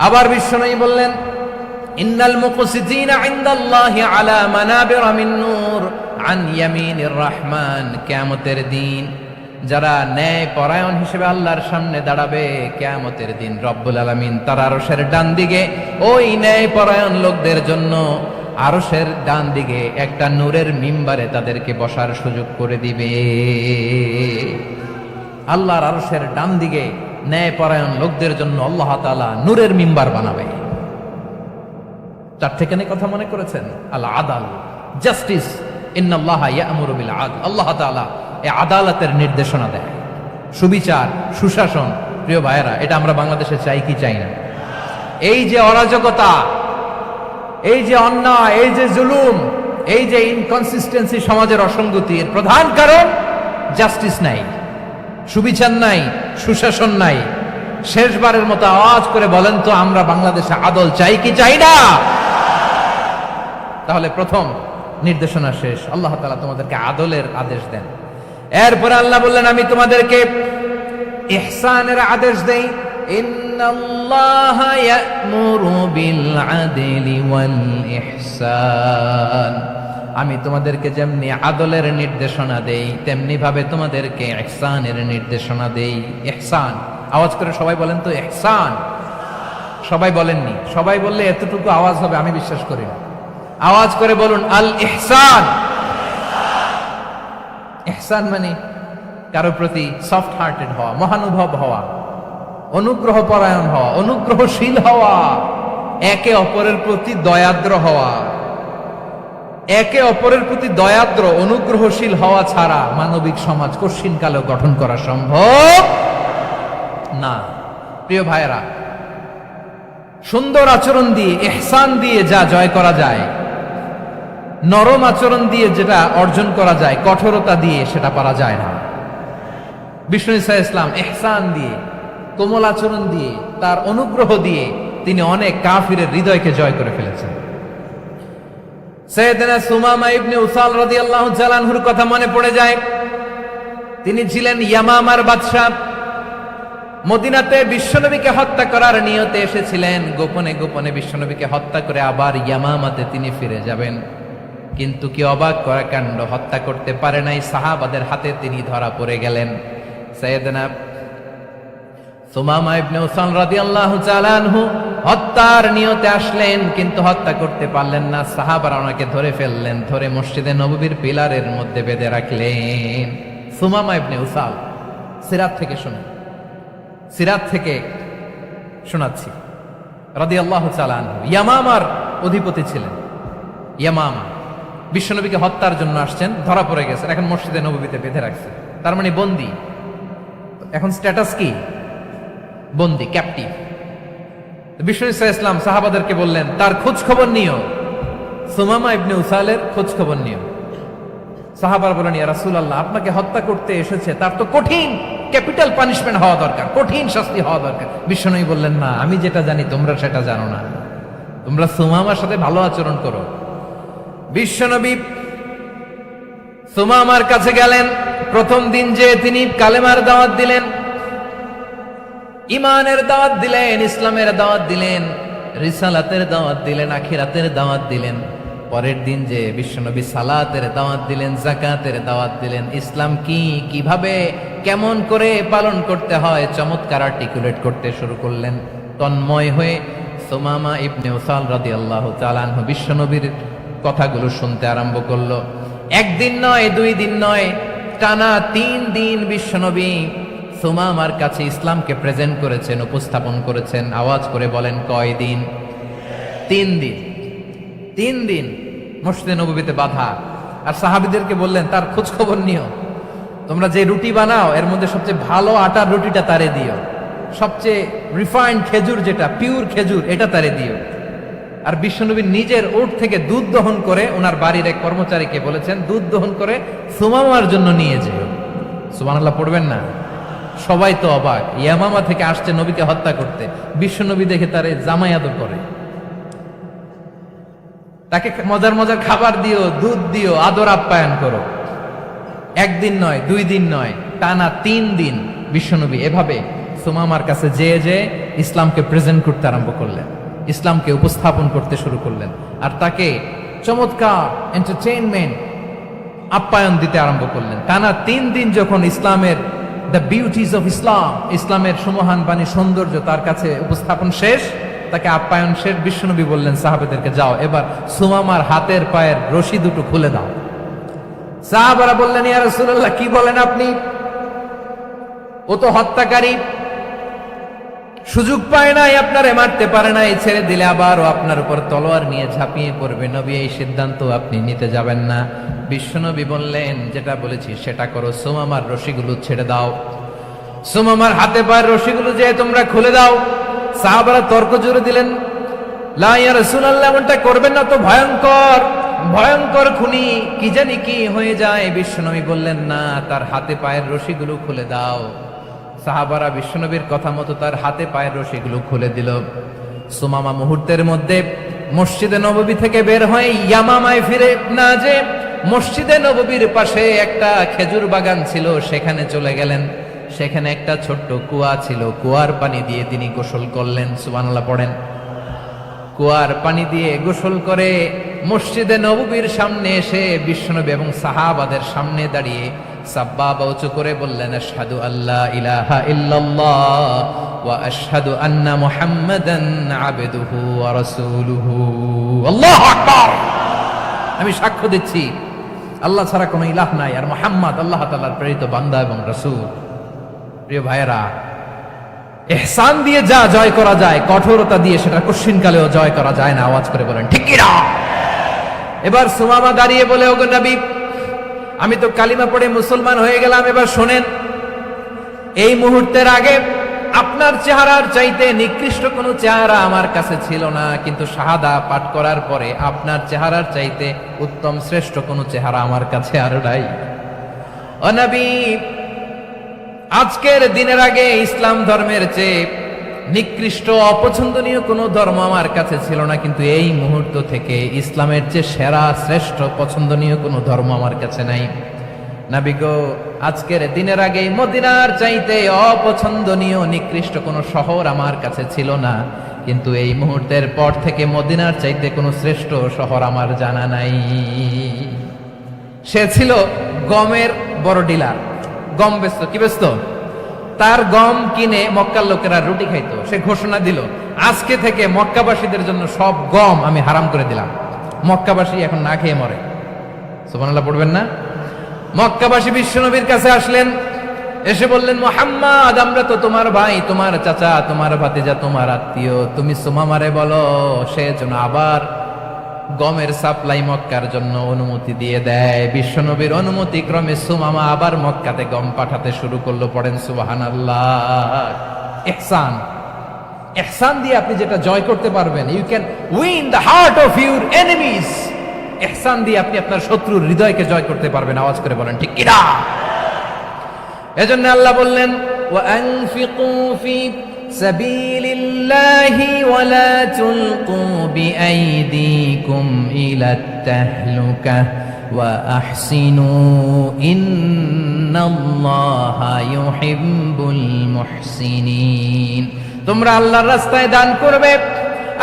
আবার বিশ্বনবী বললেন, ইন্নাল মুকসিতিনা ইনদাল্লাহি আলা মানাবিরা মিন নূর আন ইয়ামিনির রহমান। কিয়ামতের দিন যারা ন্যায়পরায়ণ হিসেবে আল্লাহর সামনে দাঁড়াবে, কিয়ামতের দিন রব্বুল আলামিন তার আরশের ডান দিকে ওই ন্যায়পরায়ণ লোকদের জন্য আরশের ডান দিকে একটা নূরের মিম্বারে তাদেরকে বসার সুযোগ করে দিবে। আল্লাহর আরশের ডান দিকে ন্যায়পরায়ণ লোকদের জন্য আল্লাহ তাআলা নূরের মিম্বার বানাবে। 4 ঠিকানে কথা মনে করেছেন? আল আদাল, জাস্টিস। ইন্নাল্লাহা ইয়া'মুরু বিল আদল। আল্লাহ তাআলা এই আদালতের নির্দেশনা দেয়, সুবিচার, সুশাসন। প্রিয় ভাইয়েরা, এটা আমরা বাংলাদেশে চাই কি চাই না? এই যে অরাজকতা, এই যে অন্যায়, এই যে জুলুম, এই যে ইনকনসিস্টেন্সি, সমাজের অসঙ্গতির প্রধান কারণ জাস্টিস নাই, সুবিচার নাই, সুশাসন নাই। শেষবারের মতো আওয়াজ করে বলেন তো, আমরা বাংলাদেশে আদল চাই কি চাই না? তাহলে প্রথম নির্দেশনা শেষ। আল্লাহ তাআলা তোমাদেরকে আদলের আদেশ দেন। এরপরে আল্লাহ বললেন, আমি তোমাদেরকে ইহসানের আদেশ দেই। ইন্নাল্লাহা ইয়া'মুরু বিল আদলি ওয়াল ইহসান। আমি তোমাদেরকে যেমনি আদলের নির্দেশনা দেই, তেমনি ভাবে তোমাদেরকে ইহসানের নির্দেশনা দেই। ইহসান, আওয়াজ করে সবাই বলেন তো ইহসান। সবাই বলেননি? সবাই বললে এতটুকু আওয়াজ হবে আমি বিশ্বাস করি না। আওয়াজ করে বলুন আল ইহসান। ইহসান মানে কারো প্রতি সফট হার্টেড হওয়া, মহানুভব হওয়া, অনুগ্রহ পরায়ণ হওয়া, অনুগ্রহশীল হওয়া, একে অপরের প্রতি দয়াদ্র হওয়া। একে অপরের প্রতি দয়াদ্র, অনুগ্রহশীল হওয়া ছাড়া মানবিক সমাজ কঠিনকালেও গঠন করা সম্ভব না। প্রিয় ভাইয়েরা, সুন্দর আচরণ দিয়ে, ইহসান দিয়ে যা জয় করা যায়, নরম আচরণ দিয়ে যেটা অর্জন করা যায়, কঠোরতা দিয়ে সেটা পারা যায় না। বিষ্ণু ঈসা ইসলাম ইহসান দিয়ে, কোমল আচরণ দিয়ে, তার অনুগ্রহ দিয়ে তিনি অনেক কাফিরের হৃদয়কে জয় করে ফেলেছেন। সাইয়েদনা সুমামা ইবনে উসাল রাদিয়াল্লাহু তাআলা আনহুর কথা মনে পড়ে যায়। তিনি ছিলেন ইয়ামামার বাদশা। মদিনাতে বিশ্বনবীকে হত্যা করার নিয়তে এসেছিলেন। গোপনে গোপনে বিশ্বনবীকে হত্যা করে আবার ইয়ামামাতে তিনি ফিরে যাবেন। কিন্তু কি অবাক করা কাণ্ড, হত্যা করতে পারে নাই, সাহাবাদের হাতে তিনি ধরা পড়ে গেলেন। সাইয়েদনা সুমামা ইবনে উসাল রাদিয়াল্লাহু তাআলা আনহু হত্যার নিয়তে আসলেন, কিন্তু হত্যা করতে পারলেন না। সাহাবারা ওনাকে ধরে ফেললেন, ধরে মসজিদে নববীর পিলারের মধ্যে বেঁধে রাখলেন। সুমামা ইবনে উসাল, সিরাত থেকে শুনেন, সিরাত থেকে শোনাচ্ছি। রাদিয়াল্লাহু তাআলা আনহু ইয়ামামার অধিপতি ছিলেন। ইয়ামামা বিশ্বনবীকে হত্যার জন্য আসছেন, ধরা পড়ে গেছেন, এখন মসজিদে নববীতে বেঁধে রাখছে, তার মানে বন্দী। এখন স্ট্যাটাস কি? বন্দী, ক্যাপটিভ। বিশ্বনবী সাল্লাল্লাহু আলাইহি ওয়াসাল্লাম সাহাবাদেরকে বললেন, তার খোঁজ খবর নিও, সুমামা ইবনে উসালের খোঁজ খবর নিও। সাহাবারা বলেন, ইয়া রাসূলুল্লাহ, আপনাকে হত্যা করতে এসেছে, তার তো কঠিন ক্যাপিটাল পানিশমেন্ট হওয়া দরকার, কঠিন শাস্তি হওয়া দরকার। বিশ্বনবী বললেন, না, আমি যেটা জানি তোমরা সেটা জানো না, তোমরা সুমামার সাথে ভালো আচরণ করো। বিশ্বনবী সুমামার কাছে গেলেন। প্রথম দিন যে তিনি কালেমার দাওয়াত দিলেন, ইমানের দাওয়াত দিলেন, ইসলামের দাওয়াত দিলেন, রিসালাতের দাওয়াত দিলেন, আখিরাতের দাওয়াত দিলেন। পরের দিন যে বিশ্বনবী সালাতের দাওয়াত দিলেন, যাকাতের দাওয়াত দিলেন, ইসলাম কি, কিভাবে, কেমন করে পালন করতে হয় চমৎকার আর্টিকুলেট করতে শুরু করলেন। তন্ময় হয়ে সুমামা ইবনে উসাল রাদিয়াল্লাহু তাআলা আনহু বিশ্বনবীর কথাগুলো শুনতে আরম্ভ করলো। একদিন নয়, 2 দিন নয়, টানা 3 দিন বিশ্বনবী সুমামার কাছে ইসলামকে প্রেজেন্ট করেছেন, উপস্থাপন করেছেন। আওয়াজ করে বলেন, কয় দিন? 3 দিন। 3 দিন মসজিদে নববীতে বাধা। আর সাহাবীদেরকে বললেন, তার খোঁজ খবর নিও, তোমরা যে রুটি বানাও এর মধ্যে সবচেয়ে ভালো আটার রুটিটা তারে দিও, সবচেয়ে রিফাইন্ড খেজুর, যেটা পিওর খেজুর, এটা তারে দিও। আর বিশ্বনবী নিজের উট থেকে দুধ দহন করে ওনার বাড়ির এক কর্মচারীকে বলেছেন, দুধ দহন করে সুমামার জন্য নিয়ে যেও। সুবহানাল্লাহ পড়বেন না? সবাই তো অবাক, ইয়ামামা থেকে আসছে নবীকে হত্যা করতে, বিশ্বনবী দেখে তারে জামাই আদর করে, তাকে মজার মজার খাবার দিও, দুধ দিও, আদর আপ্যায়ন করো। 1 দিন নয়, 2 দিন নয়, টানা 3 দিন বিশ্বনবী এভাবে সুমামার কাছে যেয়ে ইসলামকে প্রেজেন্ট করতে আরম্ভ করলেন, ইসলামকে উপস্থাপন করতে শুরু করলেন। আর তাকে চমৎকার এন্টারটেইনমেন্ট, আপ্যায়ন দিতে আরম্ভ করলেন। টানা 3 দিন যখন ইসলামের দ্য বিউটিজ অফ ইসলাম, ইসলামের সুমহান বাণী, সৌন্দর্য তার কাছে উপস্থাপন শেষ, তাকে আপ্যায়ন শেষ, বিশ্বনবী বললেন সাহাবাদেরকে, যাও এবার সুমামার হাতের পায়ের রশি দুটো খুলে দাও। সাহাবারা বললেন, ইয়া রাসূলুল্লাহ, কি বলেন আপনি? ও তো হত্যাকারী, সুযোগ পায় নাই, আপনারে মারতে পারে নাই, ছেড়ে দিলে আবার ও আপনার উপর তলোয়ার নিয়ে ঝাঁপিয়ে পড়বে। নবী, এই সিদ্ধান্ত আপনি নিতে যাবেন না। বিশ্বনবী বললেন, যেটা বলেছি সেটা করো, সুমামার রশিগুলো ছেড়ে দাও, সুমামার হাতে পায়ের রশিগুলো যে তোমরা খুলে দাও। সাহাবারা তর্ক জুড়ে দিলেন, লা ইয়া রাসূলুল্লাহ, এমনটা করবেন না, তো ভয়ঙ্কর, ভয়ঙ্কর খুনি, কি জানি কি হয়ে যায়। বিশ্বনবী বললেন, না, তার হাতে পায়ের রশিগুলো খুলে দাও। সাহাবারা বিশ্বনবীর কথা মতো তার হাতে পায়ের রশিগুলো খুলে দিল। সুমামা মুহূর্তের মধ্যে মসজিদে নববী থেকে বের হয়ে ইয়ামামায় ফিরে না যে মসজিদে নববীর পাশে একটা খেজুর বাগান ছিল, সেখানে চলে গেলেন। সেখানে একটা ছোট্ট কুয়া ছিল, কুয়ার পানি দিয়ে তিনি গোসল করলেন। সুবহানাল্লাহ পড়েন। কুয়ার পানি দিয়ে গোসল করে মসজিদে নববীর সামনে এসে বিশ্বনবী এবং সাহাবাদের সামনে দাঁড়িয়ে সাব্বাবা উঁচু করে বললেন, আশহাদু আল্লা ইলাহা ইল্লাল্লাহ ওয়া আশহাদু আন্না মুহাম্মাদান আবদুহু ওয়া রাসূলুহু। আল্লাহু আকবার। আমি সাক্ষ্য দিচ্ছি আল্লাহ ছাড়া কোনো ইলাহ নাই, আর মুহাম্মদ আল্লাহ তাআলার প্রেরিত বান্দা এবং রাসূল। প্রিয় ভাইয়েরা, ইহসান দিয়ে যা জয় করা যায়, কঠোরতা দিয়ে সেটা কঠিনকালেও জয় করা যায় না। আওয়াজ করে বলেন ঠিক কি না? এবার সুমামা দাঁড়িয়ে বলে, ওগো নবী, আমি তো কালিমা পড়ে মুসলমান হয়ে গেলাম, এবার শোনেন, এই মুহূর্তের আগে আপনার চেহারার চাইতে নিকৃষ্ট কোনো চেহারা আমার কাছে ছিল না, কিন্তু শাহাদা পাঠ করার পরে আপনার চেহারার চাইতে উত্তম শ্রেষ্ঠ কোনো চেহারা আমার কাছে আর নাই। ও নবী, আজকের দিনের আগে ইসলাম ধর্মের চেয়ে নিকৃষ্ট অপছন্দনীয় কোনো ধর্ম আমার কাছে ছিল না, কিন্তু এই মুহূর্ত থেকে ইসলামের চেয়ে সেরা শ্রেষ্ঠ পছন্দনীয় কোনো ধর্ম আমার কাছে নাই। নবী গো, আজকের দিনের আগে মদিনার চাইতে অপছন্দনীয় নিকৃষ্ট কোনো শহর আমার কাছে ছিল না, কিন্তু এই মুহূর্তের পর থেকে মদিনার চাইতে কোনো শ্রেষ্ঠ শহর আমার জানা নাই। সে ছিল গমের বড় ডিলার, গম বেচত। কি বেচত? তার গম কিনে মক্কার লোকেরা রুটি খাইতো। সে ঘোষণা দিল, আজকে থেকে মক্কাবাসীদের জন্য সব গম আমি হারাম করে দিলাম, মক্কাবাসী এখন না খেয়ে মরে। সুবহানাল্লাহ পড়বেন না? মক্কাবাসী বিশ্বনবীর কাছে আসলেন, এসে বললেন, মুহাম্মদ, আমরা তো তোমার ভাই, তোমার চাচা, তোমার ভাতিজা, তোমার আত্মীয়, তুমি সুমামারে বলো সে যেন আবার গমের সাপ্লাই মক্কার জন্য অনুমতি দিয়ে দেয়। বিশ্বনবীর অনুমতি ক্রমে সুমামা আবার মক্কাতে গম পাঠাতে শুরু করলো। পড়েন সুবহানাল্লাহ। ইহসান, ইহসান দিয়ে আপনি যেটা জয় করতে পারবেন, you can win the heart of your enemies. ইহসান দিয়ে আপনি আপনার শত্রুর হৃদয়কে জয় করতে পারবেন। আওয়াজ করে বলেন ঠিক কিনা? এজন্য আল্লাহ বললেন, ওয়ানফিকু ফি সাবিলিল্লাহি ওয়ালা তুলকু বিআইদিকুম ইলাত তাহলুকাহ ওয়া আহসিনু ইন্নাল্লাহা ইউহিব্বুল মুহসিনিন। তোমরা আল্লাহর রাস্তায় দান করবে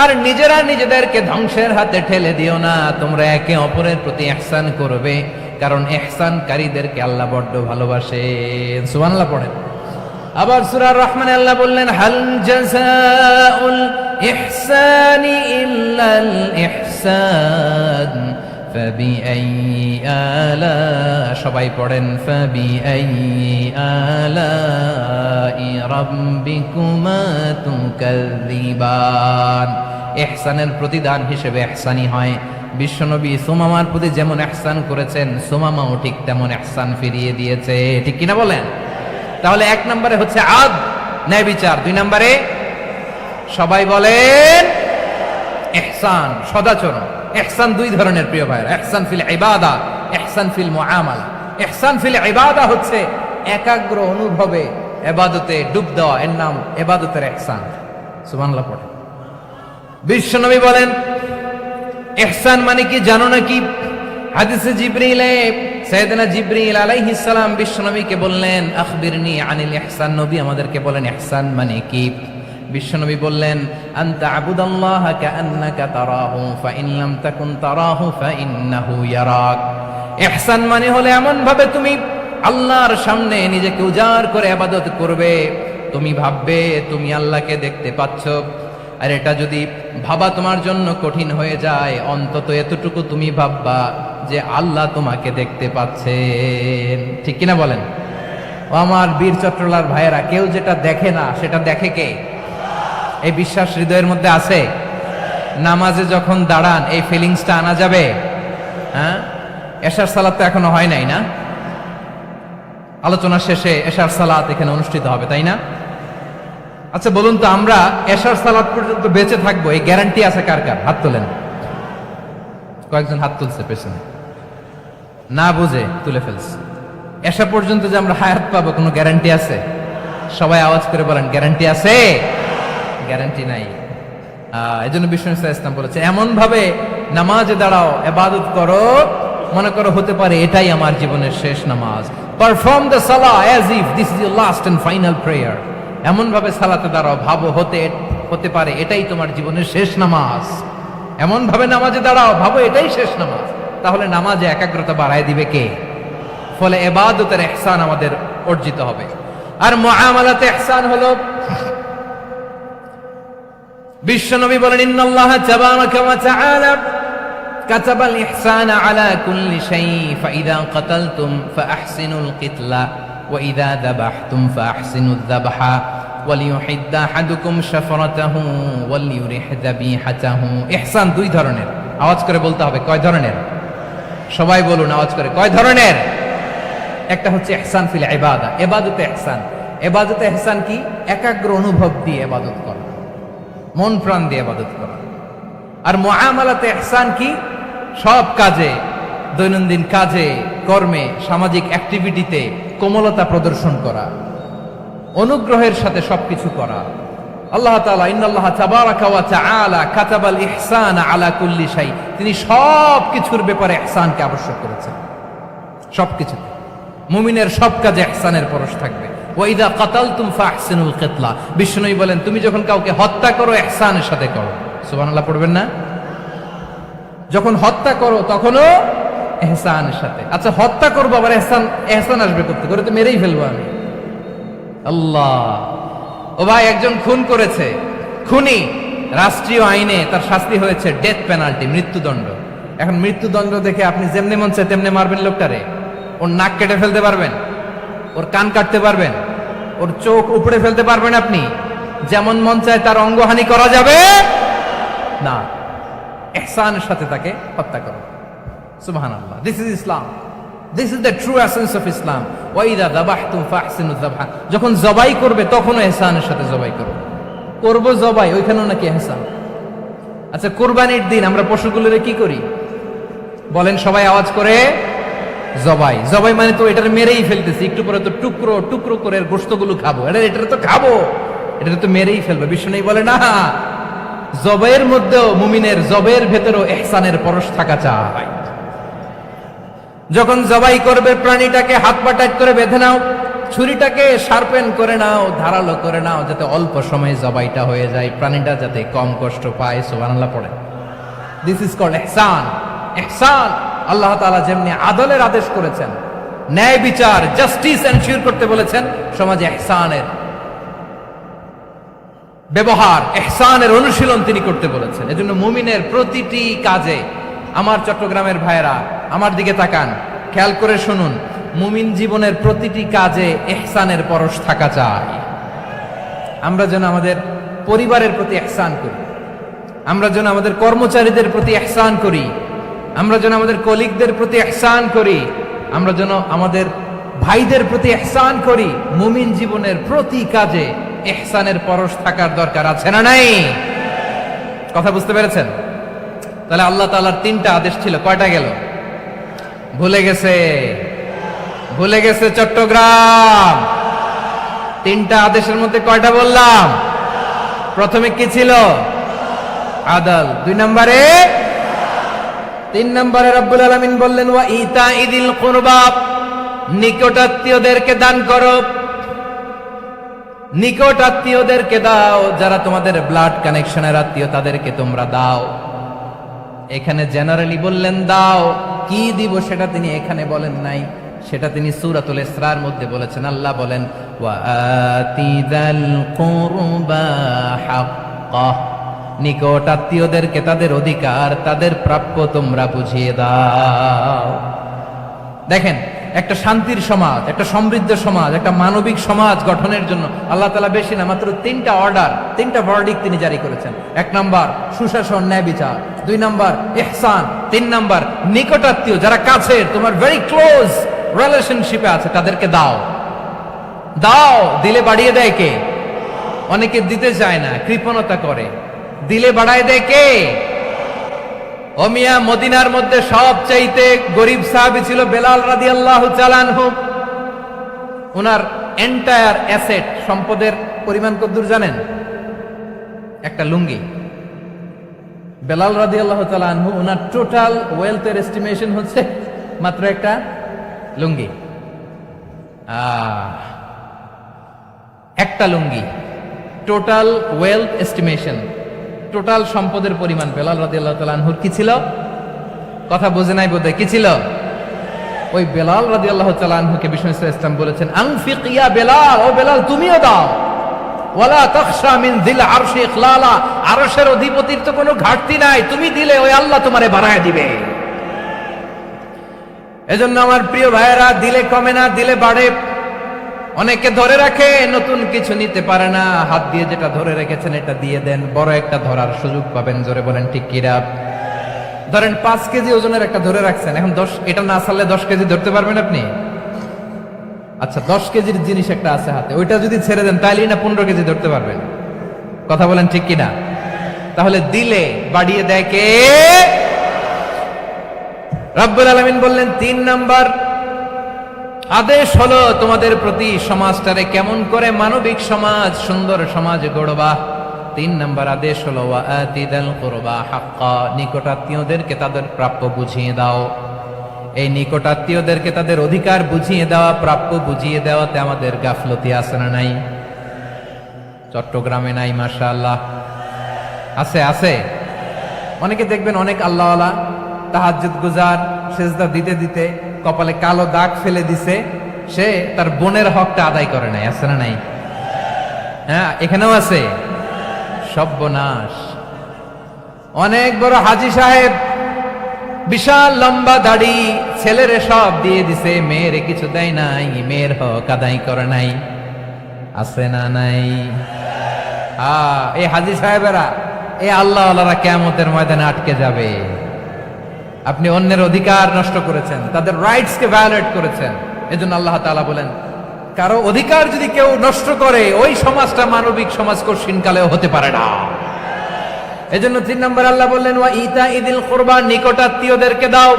আর নিজেরা নিজেদেরকে ধ্বংসের হাতে ঠেলে দিও না। তোমরা একে অপরের প্রতি ইহসান করবে, কারণ ইহসানকারীদেরকে আল্লাহ বড্ড ভালোবাসেন। সুবহানাল্লাহ পড়েন। আবার সূরা রহমানে আল্লাহ বললেন, হাল জাযাউল ইহসানি ইল্লাল ইহসান ফাবিআইয়ি আলা, সবাই পড়েন, ফাবিআইয়ি আলাই রাব্বিকুমা তুকাযযিবান। ইহসানের প্রতিদান হিসেবে ইহসানি হয়। বিশ্বনবী সুমামার প্রতি যেমন ইহসান করেছেন, সুমামাও ঠিক তেমন ইহসান ফিরিয়ে দিয়েছে। ঠিক কিনা বলেন? তাহলে এক নম্বরে হচ্ছে আদ, ন্যায় বিচার। দুই নম্বরে সবাই বলেন ইহসান, সদাচরণ। ইহসান দুই ধরনের প্রিয় ভাইরা, ইহসান ফিল ইবাদা, ইহসান ফিল মুআমালা। ইহসান ফিল ইবাদা হচ্ছে একাগ্র অনুভবে ইবাদতে ডুব দেওয়া, এর নাম ইবাদতের ইহসান। সুবহানাল্লাহ পড়ে। বিশ্বনবী বলেন ইহসান মানে কি জানো নাকি? হাদিসে জিবরিলে সাইয়েদনা জিবরিল আলাইহিস সালাম বিশ্বনবীকে বললেন, আখবিরনি আনিল ইহসান। নবী আমাদেরকে বলেন ইহসান মানে কি? বিশ্বনবী বললেন, আনতা আবুদাল্লাহা কাআন্নাকা তারাহু ফাইন লাম তাকুন তারাহু ফাইন্নাহু ইয়ারাক। ইহসান মানে হলো এমন ভাবে তুমি আল্লাহর সামনে নিজেকে উজাড় করে ইবাদত করবে, তুমি ভাববে তুমি আল্লাহকে দেখতে পাচ্ছ। আর এটা যদি ভাবা তোমার জন্য কঠিন হয়ে যায়, অন্তত এতটুকু তুমি ভাববা যে আল্লাহ তোমাকে দেখতে পাচ্ছেন। ঠিক কিনা বলেন? ও আমার বীর চট্টলার ভাইয়েরা, কেউ যেটা দেখে না সেটা দেখে কে? এই বিশ্বাস হৃদয়ের মধ্যে আছে? নামাজে যখন দাঁড়ান এই ফিলিংসটা আনা যাবে? হ্যাঁ, এশার সালাত তো এখনো হয় নাই না? আলোচনা শেষে এশার সালাত এখানে অনুষ্ঠিত হবে, তাই না? আচ্ছা বলুন তো, আমরা এশার সালাত পর্যন্ত বেঁচে থাকবো এই গ্যারান্টি আছে কার কার? হাত তোলেন। কয়েকজন হাত তুলছে পেছনে, না বুঝে তুলে ফেলছে। এশা পর্যন্ত যে আমরা হায়াত পাবো কোনো গ্যারান্টি আছে? সবাই আওয়াজ করে বলেন, গ্যারান্টি আছে? গ্যারান্টি নাই। এজন্য বিষ্ণু ইসলাম বলেছে, এমন ভাবে নামাজে দাঁড়াও, ইবাদত করো, মনে করো হতে পারে এটাই আমার জীবনের শেষ নামাজ। পারফর্ম দ্য সালাহ as if this is your last and final prayer. এমন ভাবে সালাতে দাঁড়াও, ভাবো হতে পারে এটাই তোমার জীবনের শেষ নামাজ। এমন ভাবে নামাজে দাঁড়াও, ভাবো এটাই শেষ নামাজ। তাহলে নামাজে একাগ্রতা বাড়ায় দিবে কে? ফলে ইবাদতের ইহসান আমাদের অর্জিত হবে। আর মুআমালাতে ইহসান হলো, বিশ্বনবী বলেন, ইন্নাল্লাহা তাবারাকা ওয়া তাআলা কাতাবাল ইহসানা আলা কুল্লি শাই ফাইদা কাতালতুম ফাআহসিনুল কিতলা ওয়া ইযা যাবাহতুম ফাআহসিনুয যাবহা ওয়ালিয়ুহিদ্দা আহাদুকুম শাফরাতাহু ওয়ালিয়ুরিহ যাবিহাতাহু। ইহসান দুই ধরনের। আওয়াজ করে বলতে হবে, কয় ধরনের? সবাই বলুন আওয়াজ করে, কয় ধরনের? একটা হচ্ছে ইহসান ফিল ইবাদা, ইবাদতে ইহসান। ইবাদতে ইহসান কি? একাগ্র অনুভব দিয়ে ইবাদত করা, মন প্রাণ দিয়ে ইবাদত করা। আর মুআমালাতে ইহসান কি? সব কাজে, দৈনন্দিন কাজে, কর্মে, সামাজিক অ্যাক্টিভিটিতে কোমলতা প্রদর্শন করা, অনুগ্রহের সাথে সবকিছু করা। আল্লাহ তাআলা, ইন্নাল্লাহা তাবারাকা ওয়া তাআলা কাতাবাল ইহসানা আলা কুল্লি শাই, তিনি সব কিছুর ব্যাপারে ইহসানকে আবশ্যক করেছেন। সবকিছু, মুমিনের সব কাজে ইহসানের পরশ থাকবে। ওয়া ইযা কাতালতুম ফাহসিনুল কিতলা, বিষ্ণুই বলেন তুমি যখন কাউকে হত্যা করো ইহসানের সাথে করো। সুবহানাল্লাহ পড়বেন না? যখন হত্যা করো তখনও ইহসানের সাথে। আচ্ছা হত্যা করবো আবার ইহসান আসবে করতে করে, তো মেরেই ফেলবো আমি। আল্লাহ, ও ভাই একজন খুন করেছে, খুনি, রাষ্ট্রীয় আইনে তার শাস্তি হয়েছে ডেথ পেনাল্টি, মৃত্যুদণ্ড। এখন মৃত্যুদণ্ড দেখে আপনি যেমনি মন চায় তেমনি মারবেন লোকটারে? ওর নাক কেটে ফেলতে পারবেন? ওর কান কাটতে পারবেন? ওর চোখ উপড়ে ফেলতে পারবেন আপনি? যেমন মন চায় তার অঙ্গহানি করা যাবে না। ইহসানের সাথে তাকে হত্যা করো। সুবহানাল্লাহ, this is Islam, this is the true essence of Islam. ওয়াইদা যাবাহতুম ফাহসিনু যাবহা, যখন জবাই করবে তখনও ইহসানের সাথে জবাই করো। করব জবাই, ওইখানেও নাকি ইহসান। আচ্ছা, কুরবানির দিন আমরা পশুগুলোরে কি করি বলেন? সবাই আওয়াজ করে জবাই। জবাই মানে তো এটার মেরেই ফেলতেছি, একটু পরে তো টুকরো টুকরো করে গোশতগুলো খাবো, এটা তো খাবো, এটা তো মেরেই ফেলবে। বিশ্ব নেই বলে না, জবাইয়ের মধ্যেও মুমিনের জবাইয়ের ভেতরেও ইহসানের পরশ থাকা চাই। যখন জবাই করবে প্রাণীটাকে হাত পা টাইট করে বেঁধে নাও, ছুরিটাকে শার্পেন করে নাও, ধারালো করে নাও, যাতে অল্প সময়ে জবাইটা হয়ে যায়, প্রাণীটা যাতে কম কষ্ট পায়। সুবহানাল্লাহ পড়ে। দিস ইজ কল্ড ইহসান। ইহসান আল্লাহ তাআলা যেমনি আদলের আদেশ করেছেন, ন্যায় বিচার, জাস্টিস এনশিওর করতে বলেছেন, সমাজে ইহসানের ব্যবহার, ইহসানের অনুশীলন তিনি করতে বলেছেন। এজন্য মুমিনের প্রতিটি কাজে, আমার চট্টগ্রামের ভাইয়েরা আমার দিকে তাকান, খেয়াল করে শুনুন, মুমিন জীবনের প্রতিটি কাজে ইহসানের পরশ থাকা চাই। আমরা যেন আমাদের পরিবারের প্রতি ইহসান করি, আমরা যেন আমাদের কর্মচারীদের প্রতি ইহসান করি, আমরা যেন আমাদের কলিগদের প্রতি ইহসান করি, আমরা যেন আমাদের ভাইদের প্রতি ইহসান করি। মুমিন জীবনের প্রতি কাজে ইহসানের পরশ থাকার দরকার আছে না নাই? কথা বুঝতে পেরেছেন? তাহলে আল্লাহ তাআলার তিনটা আদেশ ছিল, কয়টা গেল? ভুলে গেছে, ভুলে গেছে চট্টগ্রাম। তিনটা আদেশের মধ্যে কয়টা বললাম? প্রথমে কি ছিল? আদল। 2 নম্বরে, 3 নম্বরে রব্বুল আলামিন বললেন ওয়া ইতাইদিল কুরবা, নিকটাত্মীয়দেরকে দান করো। নিকট আত্মীয়দেরকে দাও, যারা তোমাদের ব্লাড কানেকশনের আত্মীয় তাদেরকে তোমরা দাও। এখানে জেনারেলি বললেন দাও, কি দিব সেটা তিনি এখানে বলেন নাই, সেটা তিনি সূরাতুল ইসরার মধ্যে বলেছেন। আল্লাহ বলেন ওয়া আতিযাল কুরবা হাক্কা, নিকট আত্মীয়দেরকে তাদের অধিকার, তাদের প্রাপ্য তোমরা বুঝিয়ে দাও। দেখেন, একটা শান্তির সমাজ, একটা সমৃদ্ধ সমাজ, একটা মানবিক সমাজ গঠনের জন্য আল্লাহ তাআলা বেশি না, মাত্র 3টা অর্ডার, 3টা ভার্ডিক্ট তিনি জারি করেছেন। 1 নাম্বার সুশাসন, ন্যায় বিচার। 2 নাম্বার ইহসান। 3 নাম্বার নিকটাত্মীয়, যারা কাছের, তোমার ভেরি ক্লোজ রিলেশনশিপে আছে, তাদেরকে দাও। দাও, দিলে বাড়িয়ে দেয় কে? অনেকে দিতে চায় না, কৃপণতা করে। দিলে বাড়ায় দেয় কে? ও মিয়া, মদিনার মধ্যে সবচাইতে গরিব সাহাবী ছিল বেলাল রাদিয়াল্লাহু তাআলা আনহু। ওনার এন্টায়ার অ্যাসেট, সম্পদের পরিমাণ কতদূর জানেন? একটা লুঙ্গি। বেলাল রাদিয়াল্লাহু তাআলা আনহু, ওনার টোটাল ওয়েলথের এস্টিমেশন হচ্ছে মাত্র একটা লুঙ্গি। একটা লুঙ্গি, টোটাল ওয়েলথ এস্টিমেশন, টোটাল সম্পদের পরিমাণ বেলাল রাদিয়াল্লাহু তাআলা আনহুর কি ছিল? কথা বোঝে নাই বোধহয়, কি ছিল? ওই বেলাল রাদিয়াল্লাহু তাআলা আনহুকে বিষ্ণু ইসলাম বলেছেন আনফিক ইয়া বেলাল, ও বেলাল তুমিও দাও। ওয়ালা তাখশা মিন যিল আরশি ইখলালা, আরশের অধিপতির তো কোনো ঘাটতি নাই, তুমি দিলে ওই আল্লাহ তোমারে বাড়ায় দিবে। এজন্য আমার প্রিয় ভাইয়েরা, দিলে কমে না, দিলে বাড়ে। অনেকে ধরে রাখে, নতুন কিছু নিতে পারে না, হাত দিয়ে যেটা ধরে রেখেছেন এটা দিয়ে দেন, বড় একটা ধরার সুযোগ পাবেন। জোরে বলেন ঠিক কিনা? ধরেন 5 কেজি ওজনের একটা ধরে রাখছেন, এখন 10, এটা না ছাড়লে 10 কেজি ধরতে পারবেন আপনি? আচ্ছা, 10 কেজির জিনিস একটা আছে হাতে, ওইটা যদি ছেড়ে দেন তাইলেই না 15 কেজি ধরতে পারবেন। কথা বলেন ঠিক কিনা? তাহলে দিলে বাড়িয়ে দেয় কে? রব্বুল আলামিন বললেন 3 নাম্বার আদেশ হলো তোমাদের প্রতি সমাজটারে কেমন করে মানবিক সমাজ, সুন্দর সমাজ গড়বা। 3 নাম্বার আদেশ হলো ওয়া আতিদাল কুরবা হাক্কা, নিকটাত্মীয়দেরকে তাদের প্রাপ্য বুঝিয়ে দাও। এই নিকটাত্মীয়দেরকে তাদের অধিকার বুঝিয়ে দেওয়া, প্রাপ্য বুঝিয়ে দেওয়াতে আমাদের গাফলতি আছে না নাই? চট্টগ্রামে নাই? মাশাআল্লাহ আছে, আছে। অনেকে দেখবেন অনেক আল্লাহওয়ালা, তাহাজ্জুদ গুজার, সেজদা দিতে দিতে কপালে কালো দাগ ফেলে দিছে, সে তার বোনের হকটা আদায় করে নাই। আছে না নাই? হ্যাঁ, এখানেও আছে। সর্বনাশ। অনেক বড় হাজী সাহেব, বিশাল লম্বা দাড়ি, ছেলেরে সব দিয়ে দিছে, মেয়েরে কিছু দেয় নাই, মেয়ের হক আদায় করে নাই। আছে না নাই? এই হাজী সাহেবেরা, এই আল্লাহ আল্লাহরা কিয়ামতের ময়দানে আটকে যাবে। আপনি অন্যের অধিকার নষ্ট করেছেন, তাদের রাইটস কে ভায়োলেট করেছেন। এজন্য আল্লাহ তাআলা বলেন, কারো অধিকার যদি কেউ নষ্ট করে, ওই সমাজটা মানবিক সমাজ কঠিনকালেও হতে পারে না। এজন্য 3 নম্বর আল্লাহ বললেন, ওয়া ইতা ইদিল কুরবা, নিকটাত্মীয়দেরকে দাও।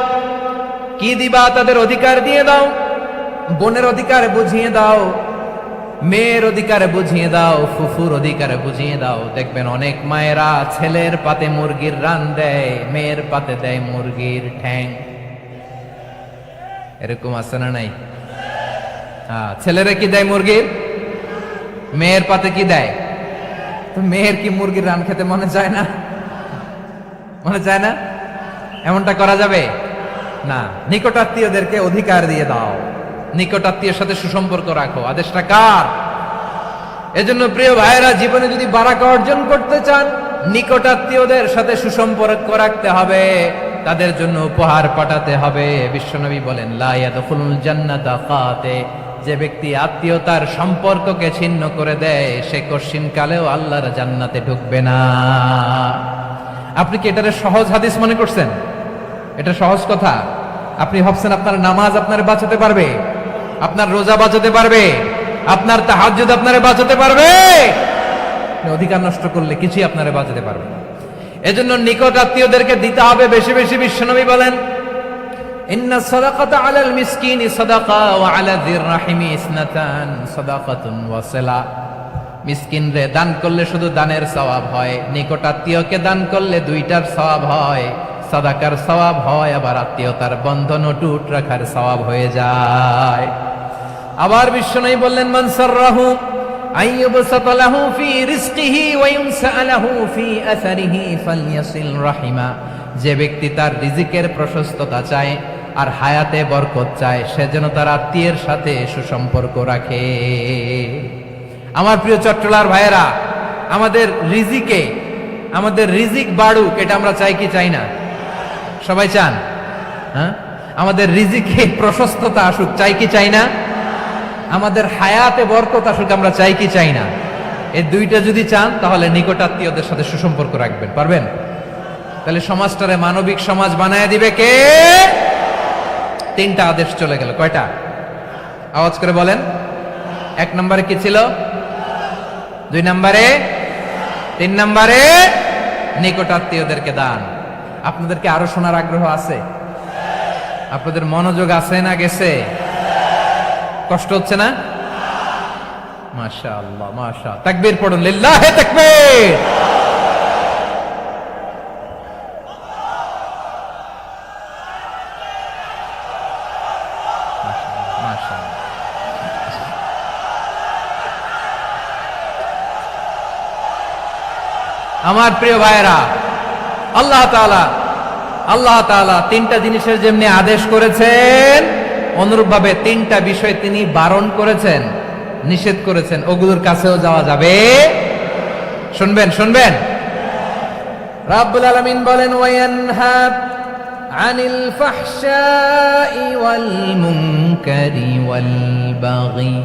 কি দিবা? তাদের অধিকার দিয়ে দাও। বোনের অধিকার বুঝিয়ে দাও, মেয়ের অধিকার বুঝিয়ে দাও, ফুফুর অধিকার বুঝিয়ে দাও। দেখবেন অনেক মায়েরা ছেলের পাতে মুরগির রান দেয়, মেয়ের পাতে দেয় মুরগির ঠ্যাং। এরকম আছে না নাই? ছেলেরা কি দেয়? মুরগির। মেয়ের পাতে কি দেয়? তো মেয়ের কি মুরগির রান খেতে মনে চায় না? মনে চায় না? এমনটা করা যাবে না। নিকটাত্মীয়দেরকে অধিকার দিয়ে দাও, নিকটাত্মীয়ের সাথে সুসম্পর্ক রাখো। আদেশটা কার? এজন্য প্রিয় ভাইয়েরা, জীবনে যদি বারাকা অর্জন করতে চান, নিকটাত্মীয়দের সাথে সুসম্পর্ক রাখতে হবে, তাদের জন্য উপহার পাঠাতে হবে। বিশ্বনবী বলেন, লা ইয়াদখুলুল জান্নাতা কাতে, যে ব্যক্তি আত্মীয়তার সম্পর্ককে ছিন্ন করে দেয়, সে কঠিনকালেও আল্লাহর জান্নাতে ঢুকবে না। আপনি কি এটারে সহজ হাদিস মনে করছেন? এটা সহজ কথা। আপনি ভাবছেন আপনার নামাজ আপনারে বাঁচাতে পারবে, আপনার রোজা বাঁচাতে পারবে, আপনার তাহাজ্জুদ আপনারে বাঁচাতে পারবে? অধিকার নষ্ট করলে কিছুই আপনারে বাঁচাতে পারবে না। এজন্য নিকট আত্মীয়দেরকে দিতে হবে বেশি বেশি। বিশ্বনবী বলেন, ইন্না সাদাকাতা আলাল মিসকিনি সাদাকা ওয়া আলা যির রাহিমি ইসনাতান সাদাকাতুন ওয়া সিলা। মিসকিনরে দান করলে শুধু দানের সওয়াব হয়, নিকট আত্মীয়কে দান করলে দুইটার সওয়াব হয়। সাদাকার সওয়াব হয়, আবার আত্মীয়তার বন্ধন অটুট রাখার সওয়াব হয়ে যায়। আবার বিশ্বনবী বললেন, মান সাররাহু আইয়ুবসাতা লাহু ফি রিজকিহি ওয়া ইউনসা লাহু ফি আসারিহি ফালইয়াসিল রাহিমা। যে ব্যক্তি তার রিজিকের প্রশস্ততা চায় আর হায়াতে বরকত চায়, সে যেন তার আত্মীয়ের সাথে সুসম্পর্ক রাখে। আমার প্রিয় চট্টলার ভাইয়েরা, আমাদের রিজিক বাড়ুক, এটা আমরা চাই কি চাই না? সবাই চান? হ্যাঁ, আমাদের রিজিকে প্রশস্ততা আসুক, চাই কি চাই না? আমাদের হায়াতে বরকত আসুক, আমরা চাই কি চাই না? এই দুইটা যদি চান, তাহলে নিকটাত্মীয়দের সাথে সুসম্পর্ক রাখবেন। পারবেন? তাহলে সমাজটারে মানবিক সমাজ বানায় দিবে কে? 3টা আদেশ চলে গেল। কয়টা? আওয়াজ করে বলেন। 1 নম্বরে কি ছিল? 2 নম্বরে, 3 নম্বরে নিকটাত্মীয়দেরকে দান। আপনাদেরকে আরো শোনার আগ্রহ আছে? আপনাদের মনোযোগ আছে না গেছে? কষ্ট হচ্ছে না? মাশাআল্লাহ, মাশাআল্লাহ। তাকবীর পড়ুন, লিল্লাহি তাকবীর। আমার প্রিয় ভাইয়েরা, আল্লাহ তাআলা 3টা জিনিসের যেমনি আদেশ করেছেন, অনুরূপভাবে 3টা বিষয় তিনি বারণ করেছেন, নিষেধ করেছেন। ওগুলোর কাছেও যাওয়া যাবে। শুনবেন। রাব্বুল আলামিন বলেন, ওয়ায়ানহা আনিল ফাহশাই ওয়াল মুনকারি ওয়াল বাগি।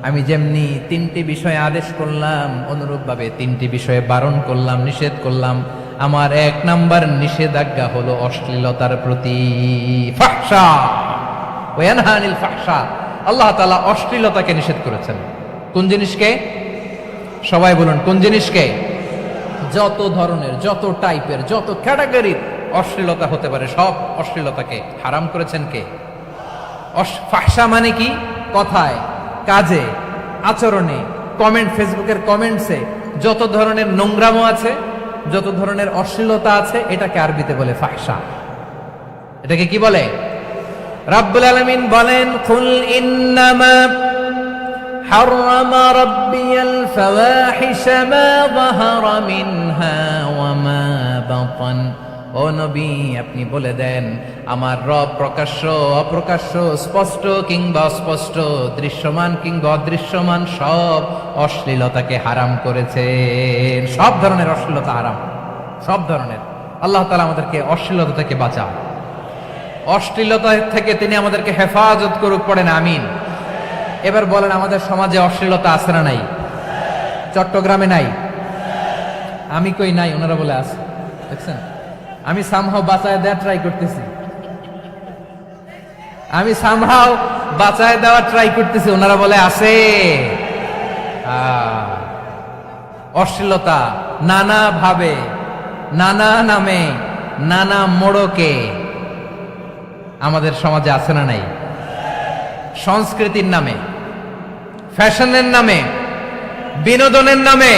আমি যেমনি 3টি বিষয়ে আদেশ করলাম, অনুরূপভাবে 3টি বিষয়ে বারণ করলাম, নিষেধ করলাম। আমার 1 নাম্বার নিষেধাজ্ঞা হলো অশ্লীলতার প্রতি। ফাহশা, ওয়ায়ানহা আনিল ফাহশা। আল্লাহ তাআলা অশ্লীলতাকে নিষেধ করেছেন। কোন জিনিসকে? সবাই বলুন, কোন জিনিসকে? যত ধরনের, যত টাইপের, যত ক্যাটাগরির অশ্লীলতা হতে পারে, সব অশ্লীলতাকে হারাম করেছেন কে? ফাহশা মানে কি? কথায়, কাজে, আচরণে, কমেন্ট, ফেসবুকের কমেন্টসে যত ধরনের নোংরামো আছে, যত ধরনের অশ্লীলতা আছে, এটাকে আরবিতে বলে ফাহশা। এটাকে কি বলে? রাব্বুল আলামিন বলেন, কুল ইন্নামা হাররামা রাব্বিয়াল ফাওয়াহিশা মা যাহারা মিনহা ওয়া মা বাতান ও নবী, আপনি বলে দেন আমার রব প্রকাশ্য অপ্রকাশ্য, স্পষ্ট কিংবা অস্পষ্ট, দৃশ্যমান কিংবা অদৃশ্যমান সব অশ্লীলতাকে হারাম করেছেন। সব ধরনের অশ্লীলতা হারাম, সব ধরনের। আল্লাহ তাআলা আমাদেরকে অশ্লীলতা থেকে বাঁচান, অশ্লীলতা থেকে তিনি আমাদেরকে হেফাজত করুক, পড়েন আমিন। এবার বলেন, আমাদের সমাজে অশ্লীলতা আছে না নাই? চট্টগ্রামে নাই? আমি কই নাই, ওনারা বলে আছে। দেখছেন, আমি সামহাও বাঁচায় দেওয়া ট্রাই করতেছি, আমি সামহাও বাঁচায় দেওয়া ট্রাই করতেছি, ওনারা বলে আছে। অশ্লীলতা নানা ভাবে, নানা নামে, নানা মোড়কে আমাদের সমাজে আছে না নাই? সংস্কৃতির নামে, ফ্যাশনের নামে, বিনোদনের নামে